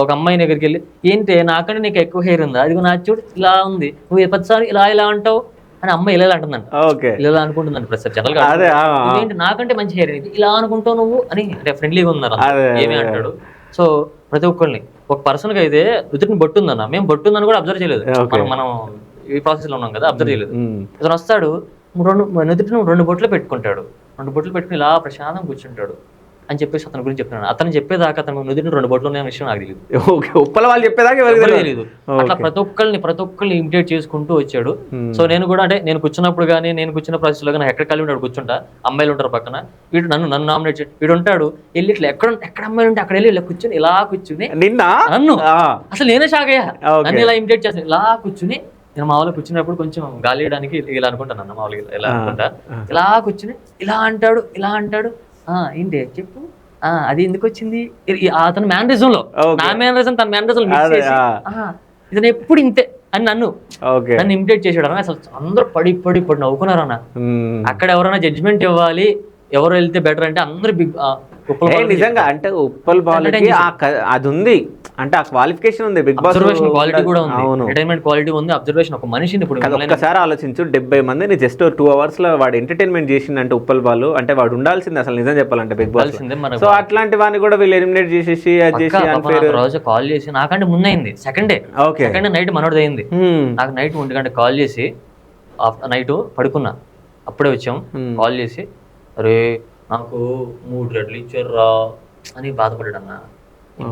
ఒక అమ్మాయి దగ్గరికి వెళ్ళి ఏంటి నాకంటే నీకు ఎక్కువ హెయిర్ ఉందా, అది నా చూడు ఇలా ఉంది, నువ్వు ప్రతిసారి ఇలా అంటావు అని అమ్మాయి ఇలా అంటుందంట, ఇలా అనుకుంటుందండి ప్రతి జనరల్ గా. ఏంటి నాకంటే మంచి హెయిర్ ఇలా అనుకుంటావు నువ్వు అని, అంటే ఫ్రెండ్లీగా ఉన్నారు ఏమి అంటాడు. సో ప్రతి ఒక్కరిని, ఒక పర్సన్ కి అయితే రుతుని బొట్టుందన్న, మేము బొట్టుందని కూడా అబ్జర్వ్ చేయలేదు, మనం ఈ ప్రాసెస్ లో ఉన్నాం కదా, అబ్జర్వ్ చేయలేదు. ఇతను వస్తాడు నుదుటిని 2 బొట్లు పెట్టుకుంటాడు, 2 బొట్లు పెట్టుకుని ఇలా ప్రశాంతం కూర్చుంటాడు అని చెప్పేసి అతని గురించి చెప్తున్నాను. అతను చెప్పేదాకా అతను నుదుటిని 2 బొట్లు ఉన్నాయన్న విషయం నాకు తెలియదు. ఓకే, ఉప్పల వాళ్ళు చెప్పేదాకా ఎవరికి తెలియదు. అట్లా ప్రతి ఒక్కరిని ఇమిటేట్ చేసుకుంటూ వచ్చాడు. సో నేను కూడా అంటే నేను కూర్చున్నప్పుడు కానీ నేను కూర్చున్న ప్రాసెస్లో కానీ ఎక్కడ కలిగి ఉంటాడు కూర్చుంటా, అమ్మాయిలు ఉంటారు పక్కన, వీడు నన్ను నామినేట్ చేసి వీడు ఉంటాడు, వెళ్ళి ఇట్లా ఎక్కడ అమ్మాయిలు ఉంటే అక్కడ వెళ్ళి ఇలా కూర్చుని ఇలా కూర్చుని నన్ను అసలు నేనే షాక్ అయ్యా. నన్ను ఇలా ఇమిటేట్ చేస్తాను, ఇలా కూర్చుని నేను మామూలుగా కూర్చున్నప్పుడు కొంచెం గాలి వేయడానికి ఇలా అనుకుంటాను అన్న, మామూలుగా ఇలా అనుకుంటా, ఇలా కూర్చుని ఇలా అంటాడు ఏంటి చెప్పు, అది ఎందుకు వచ్చింది, అతని మేనరిజం లో నా మేనరిజం తన మేనరిజం మిక్స్ చేసి ఇతను ఎప్పుడు ఇంతే అని నన్ను ఇమిటేట్ చేసాడు అన్న. అసలు అందరూ పడి నవ్వుకున్నారు అన్న. అక్కడ ఎవరైనా జడ్జిమెంట్ ఇవ్వాలి ఎవరు వెళ్తే బెటర్ అంటే అందరూ నిజంగా అంటే ఉప్పల్ బాలుకి అది ఉంది, అంటే ఆ క్వాలిఫికేషన్ ఉంది, బిగ్ బాస్ క్వాలిటీ కూడా ఉంది, ఎంటర్టైన్మెంట్ క్వాలిటీ ఉంది, అబ్జర్వేషన్ ఒక మనిషిని ఇప్పుడు ఒక్కసారి ఆలోచించు, 70 మందిని జస్ట్ 2 hours లో వాడు ఎంటర్టైన్మెంట్ చేసిందంటే ఉప్పల్ బాలు అంటే వాడు ఉండాల్సింది అసలు నిజం చెప్పాలంటే బిగ్ బాస్. సో అట్లాంటి వాడిని కూడా వీళ్ళు ఎలిమినేట్ చేసేసి రోజు కాల్ చేసి నాకంటే ముందైంది సెకండ్ నైట్ మనోడిది అయింది, నాకు నైట్ 1 గంట కాల్ చేసి నైట్ పడుకున్నా అప్పుడే వచ్చాం, కాల్ చేసి అరే నాకు 3 రెడ్లు ఇచ్చారు రా అని బాధపడ్డాడు అన్న.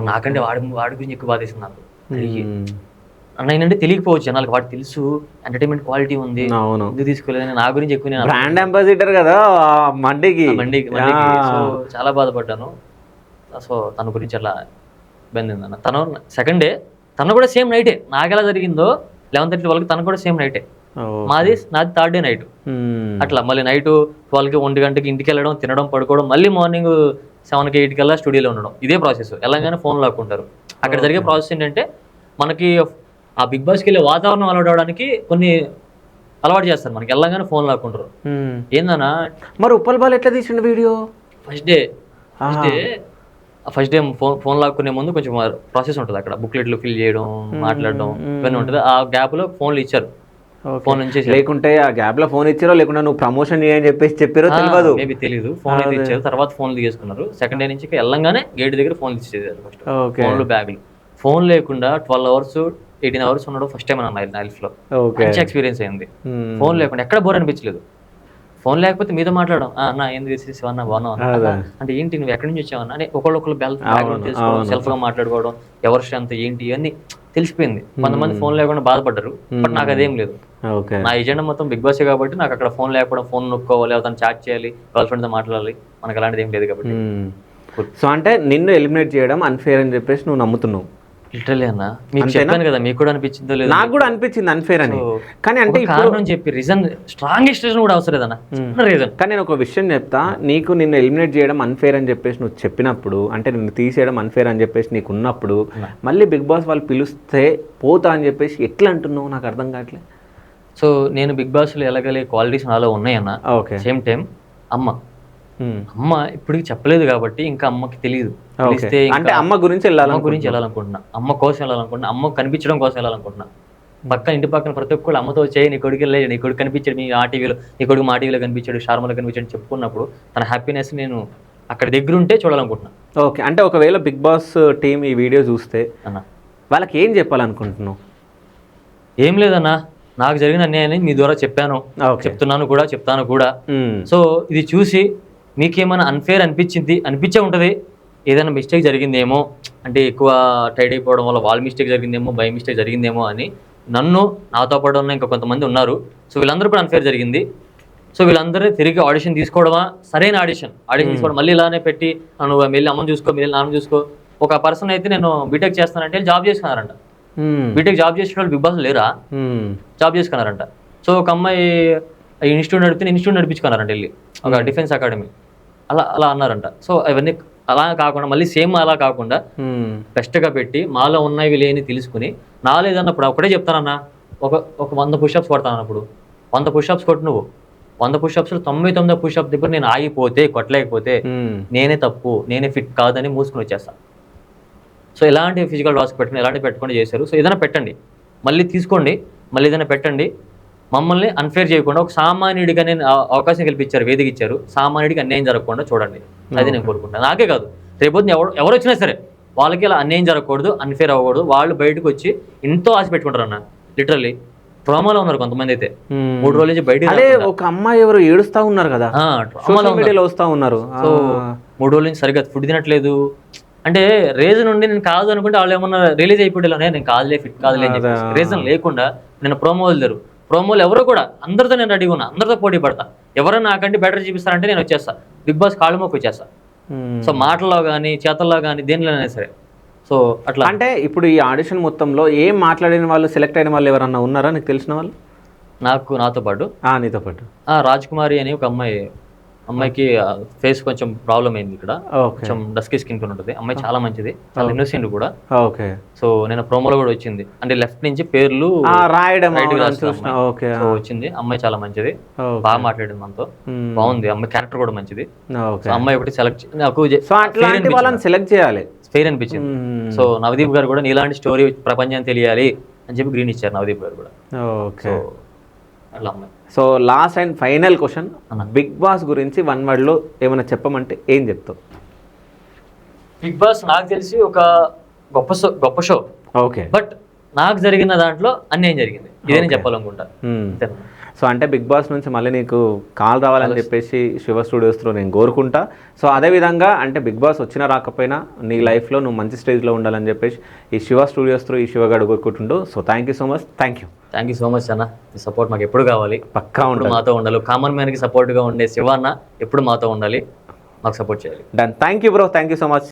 నాకంటే వాడి గురించి ఎక్కువ బాధేసింది నాకు. అన్న ఏంటంటే తెలియకపోవచ్చు జనాలకు, వాడు తెలుసు ఎంటర్టైన్మెంట్ క్వాలిటీ ఉంది ఎందుకు తీసుకోలేదని, నా గురించి ఎక్కువ బ్రాండ్ అంబాసిడర్ కదా మండికి. సో చాలా బాధపడ్డాను. సో తన గురించి అట్లా ఇబ్బంది అన్న. తను సెకండ్ డే తను కూడా సేమ్ నైటే, నాకెలా జరిగిందో 11:30 వాళ్ళకి తను కూడా సేమ్ నైటే, నాది 3rd డే నైట్. అట్లా మళ్ళీ నైట్ 12కి 1 గంటకి ఇంటికి వెళ్ళడం, తినడం, పడుకోవడం, మళ్ళీ మార్నింగ్ 7కి 8కి వెళ్ళా స్టూడియోలో ఉండడం, ఇదే ప్రాసెస్. వెళ్ళగానే ఫోన్ లాక్కుంటారు. అక్కడ జరిగే ప్రాసెస్ ఏంటంటే మనకి ఆ బిగ్ బాస్కి వెళ్ళే వాతావరణం అలవాటు అవడానికి కొన్ని అలవాటు చేస్తారు, మనకి వెళ్ళగానే ఫోన్ లాక్కుంటారు. ఏందన్నా మరి ఉప్పల్ బాల్ ఎట్లా తీసిండు వీడియో? ఫస్ట్ డే ఫోన్ లాక్కునే ముందు కొంచెం ప్రాసెస్ ఉంటుంది, అక్కడ బుక్లెట్లు ఫిల్ చేయడం, మాట్లాడడం ఇవన్నీ ఉంటుంది. ఆ గ్యాప్ లో ఫోన్లు ఇచ్చారు, ఫోన్ నుంచి లేకుంటే ఆ గ్యాప్ లో ఫోన్ ఇచ్చారో లేకుండా నువ్వు ప్రమోషన్ చేయని చెప్పేసి చెప్పారో తెలియదు, మేబీ తెలియదు. ఫోన్ అయితే ఇచ్చారు, తర్వాత ఫోన్లు తీసుకున్నారు. సెకండ్ డే నుంచి వెళ్ళంగానే గేట్ దగ్గర ఫోన్లు ఇచ్చేది ఫస్ట్, ఫోన్లు బ్యాగులు. ఫోన్ లేకుండా 12 hours 18 hours ఉండడం ఫస్ట్ టైం అన్న లైఫ్ లో, మంచి ఎక్స్పీరియన్స్ అయింది. ఫోన్ లేకుండా ఎక్కడ బోర్ అనిపించలేదు. ఫోన్ లేకపోతే మీతో మాట్లాడడం, అన్న ఏంది చేసేసి అన్న బాగున్నావు అంటే ఏంటి నువ్వు ఎక్కడి నుంచి వచ్చావన్నా అని ఒకళ్ళు తెలుసుకోవడం, సెల్ఫ్ గా మాట్లాడుకోవడం, ఎవరి స్ట్రెంత్ ఏంటి అన్ని తెలిసిపోయింది. కొంతమంది ఫోన్ లేకుండా బాధపడ్డారు, బట్ నాకు అదేం లేదు. నా ఎజెండా మొత్తం బిగ్ బాస్ కాబట్టి నాకు అక్కడ ఫోన్ లేకపోవడం, ఫోన్ నొక్కోవాలి, అతను చాట్ చేయాలి, గర్ల్ ఫ్రెండ్ తో మాట్లాడాలి, మనకు అలాంటిది ఏం లేదు కాబట్టి. సో అంటే నిన్ను ఎలిమినేట్ చేయడం అన్ఫేర్ అని చెప్పేసి నువ్వు నమ్ముతున్నావు? లిటరల్లీ అన్న, మీకు చెప్పాను కదా, మీకు కూడా అనిపించిందో లేదు? నాకు కూడా అనిపించింది అన్ఫేర్ అని. కానీ అంటే కారణం చెప్పి రీజన్, స్ట్రాంగెస్ట్ రీజన్ కూడా అవసరం లేదన్న, రీజన్. కానీ నేను ఒక విషయం చెప్తా, నీకు నిన్ను ఎలిమినేట్ చేయడం అన్ఫేర్ అని చెప్పేసి నువ్వు చెప్పినప్పుడు, అంటే నిన్ను తీసేయడం అన్ఫేర్ అని చెప్పేసి నీకు ఉన్నప్పుడు, మళ్ళీ బిగ్ బాస్ వాళ్ళు పిలుస్తే పోతా అని చెప్పేసి ఎట్లా అంటున్నావు? నాకు అర్థం కావట్లేదు. సో నేను బిగ్ బాస్ లో ఎలాగలే క్వాలిటీస్ నాలో ఉన్నాయన్న. ఓకే, సేమ్ టైం అమ్మ ఇప్పటికి చెప్పలేదు కాబట్టి ఇంకా అమ్మకి తెలియదు. తెలిస్తే అంటే అమ్మ గురించి వెళ్ళాలనుకుంటున్నా, అమ్మ కోసం వెళ్ళాలనుకుంటున్నా, అమ్మ కనిపించడం కోసం వెళ్ళాలనుకుంటున్నా. పక్కన ఇంటి పక్కన ప్రతి ఒక్కళ్ళు అమ్మతో చేయి, నీ కొడుకు వెళ్ళి, నీ కొడుకు కనిపించాడు మీ ఆ టీవీలో, నీ కొడుకు మా టీవీలో కనిపించాడు, షార్మాలో కనిపించాడు చెప్పుకున్నప్పుడు తన హ్యాపీనెస్ నేను అక్కడ దగ్గర ఉంటే చూడాలనుకుంటున్నా. ఓకే, అంటే ఒకవేళ బిగ్ బాస్ టీం ఈ వీడియో చూస్తే అన్న వాళ్ళకి ఏం చెప్పాలనుకుంటున్నావు? ఏం లేదన్నా, నాకు జరిగిన అన్యాయాన్ని మీ ద్వారా చెప్పాను, చెప్తున్నాను కూడా, చెప్తాను కూడా. సో ఇది చూసి మీకేమైనా అన్ఫేర్ అనిపించే ఉంటుంది, ఏదైనా మిస్టేక్ జరిగిందేమో, అంటే ఎక్కువ టైడ్ అయిపోవడం వల్ల వాళ్ళ మిస్టేక్ జరిగిందేమో, బై మిస్టేక్ జరిగిందేమో అని నాతో పాటు ఉన్న ఇంకా కొంతమంది ఉన్నారు. సో వీళ్ళందరూ కూడా అన్ఫేర్ జరిగింది. సో వీళ్ళందరూ తిరిగి ఆడిషన్ తీసుకోవడమా, సరైన ఆడిషన్ తీసుకోవడం, మళ్ళీ ఇలానే పెట్టి నువ్వు వెళ్ళి అమ్మని చూసుకో, వెళ్ళి నాన్న చూసుకో. ఒక పర్సన్ అయితే నేను బీటెక్ చేస్తానంటే జాబ్ చేసుకున్నారంట, బీటెక్ జాబ్ చేసే వాళ్ళు బిగ్ బాస్ లేరా, జాబ్ చేసుకున్నారంట. సో ఒక అమ్మాయి ఇన్స్టిట్యూట్ నడిపించుకున్నారంట వెళ్ళి, ఒక డిఫెన్స్ అకాడమీ, అలా అన్నారంట. సో అవన్నీ అలా కాకుండా మళ్ళీ సేమ్ అలా కాకుండా బెస్ట్గా పెట్టి మాలో ఉన్నవి లేని తెలుసుకుని, నాలో ఏదన్నప్పుడు ఒకటే చెప్తానన్నా, ఒక 100 పుషప్స్ కొడతానన్నప్పుడు 100 పుషప్స్ కొట్టు, నువ్వు 100 పుషప్స్ 99 పుషప్ దగ్గర నేను ఆగిపోతే, కొట్టలేకపోతే నేనే తప్పు, నేనే ఫిట్ కాదని మూసుకుని వచ్చేస్తాను. సో ఎలాంటి ఫిజికల్ టాస్క్ పెట్టుకుని ఎలాంటి పెట్టుకుని చేశారు. సో ఏదైనా పెట్టండి, మళ్ళీ తీసుకోండి, మళ్ళీ ఏదైనా పెట్టండి. మమ్మల్ని అన్ఫేర్ చేయకుండా ఒక సామాన్యుడిగా నేను అవకాశం కల్పించారు, వేదిక ఇచ్చారు, సామాన్యుడికి అన్యాయం జరగకుండా చూడండి, అది నేను కోరుకుంటాను. నాకే కాదు, రేపొద్దు ఎవరు వచ్చినా సరే వాళ్ళకి ఇలా అన్యాయం జరగకూడదు, అన్ఫేర్ అవ్వకూడదు. వాళ్ళు బయటకు వచ్చి ఎంతో ఆశ పెట్టుకుంటారు అన్న, లిటరల్లీ ట్రామాలో ఉన్నారు కొంతమంది అయితే 3 రోజుల నుంచి బయట అదే ఒక అమ్మాయి ఎవరు ఏడుస్తా ఉన్నారు కదా సోషల్ మీడియాలో వస్తా ఉన్నారు. సో 3 రోజుల నుంచి సరిగ్గా ఫుడ్ తినట్లేదు. అంటే రీజన్ ఉండి నేను కాదు అనుకుంటే వాళ్ళు ఏమన్నా రిలీజ్ అయిపోయేలా నేను కాదులే ఫిట్ కాదులే అని చెప్పేసి రీజన్ లేకుండా నేను ప్రోమో వదిలేరు. ప్రోమోలు ఎవరు కూడా అందరితో నేను రెడీగా ఉన్నా, అందరితో పోటీ పడతా. ఎవరైనా నాకంటే బెటర్ చూపిస్తారంటే నేను వచ్చేస్తా, బిగ్ బాస్ కాళ్ళు మొక్కి వచ్చేస్తా. సో మాటల్లో కానీ చేతల్లో కానీ దేనిలోనైనా సరే. సో అట్లా అంటే ఇప్పుడు ఈ ఆడిషన్ మొత్తంలో ఏం మాట్లాడిన వాళ్ళు, సెలెక్ట్ అయిన వాళ్ళు ఎవరన్నా ఉన్నారా నీకు తెలిసిన వాళ్ళు? నాతో పాటు నీతో పాటు రాజ్ కుమారి అని ఒక అమ్మాయికి ఫేస్ కొంచెం ప్రాబ్లం అయింది ఇక్కడ, కొంచెం డస్కీ స్కిన్ కొని ఉంటుంది. అమ్మాయి చాలా మంచిది, చాలా ఇన్నోసెంట్ కూడా. ఓకే. సో నేను ప్రోమోలో కూడా వచ్చింది, అంటే లెఫ్ట్ నుంచి పేర్లు రాయడం వచ్చింది. అమ్మాయి చాలా మంచిది, బాగా మాట్లాడింది మనతో, బాగుంది. అమ్మాయి క్యారెక్టర్ కూడా మంచిది. సో అమ్మాయి ఒకటి సెలెక్ట్ నాకు సెలెక్ట్ చేయాలి, ఫెయిర్ అనిపించింది. సో నవదీప్ గారు కూడా నీలాంటి స్టోరీ ప్రపంచానికి తెలియాలి అని చెప్పి గ్రీన్ ఇచ్చారు నవదీప్ గారు కూడా. ఓకే. అట్లా అమ్మాయి. So last and final question, big boss గురించి 1 word లో ఏమైనా చెప్పమంటే ఏం చెప్తావు? బిగ్ బాస్ నాకు తెలిసి ఒక గొప్ప షో. ఓకే. బట్ నాకు జరిగిన దాంట్లో అన్యాయం జరిగింది, ఇదే నేను చెప్పాలనుకుంటా. సో అంటే బిగ్ బాస్ నుంచి మళ్ళీ నీకు కాల్ రావాలని చెప్పేసి శివ స్టూడియోస్లో నేను కోరుకుంటా. సో అదేవిధంగా అంటే బిగ్ బాస్ వచ్చినా రాకపోయినా నీ లైఫ్లో నువ్వు మంచి స్టేజ్లో ఉండాలని చెప్పేసి ఈ శివ స్టూడియోస్లో ఈ శివగాడు కోరుకుంటుండు. So thank you so much. Thank you so much అన్న. ఈ సపోర్ట్ మాకు ఎప్పుడు కావాలి, పక్కా ఉండాలి, మాతో ఉండాలి. కామన్ మ్యాన్కి సపోర్ట్గా ఉండే శివ అన్న ఎప్పుడు మాతో ఉండాలి, మాకు సపోర్ట్ చేయాలి. Done. Thank you bro, thank you so much.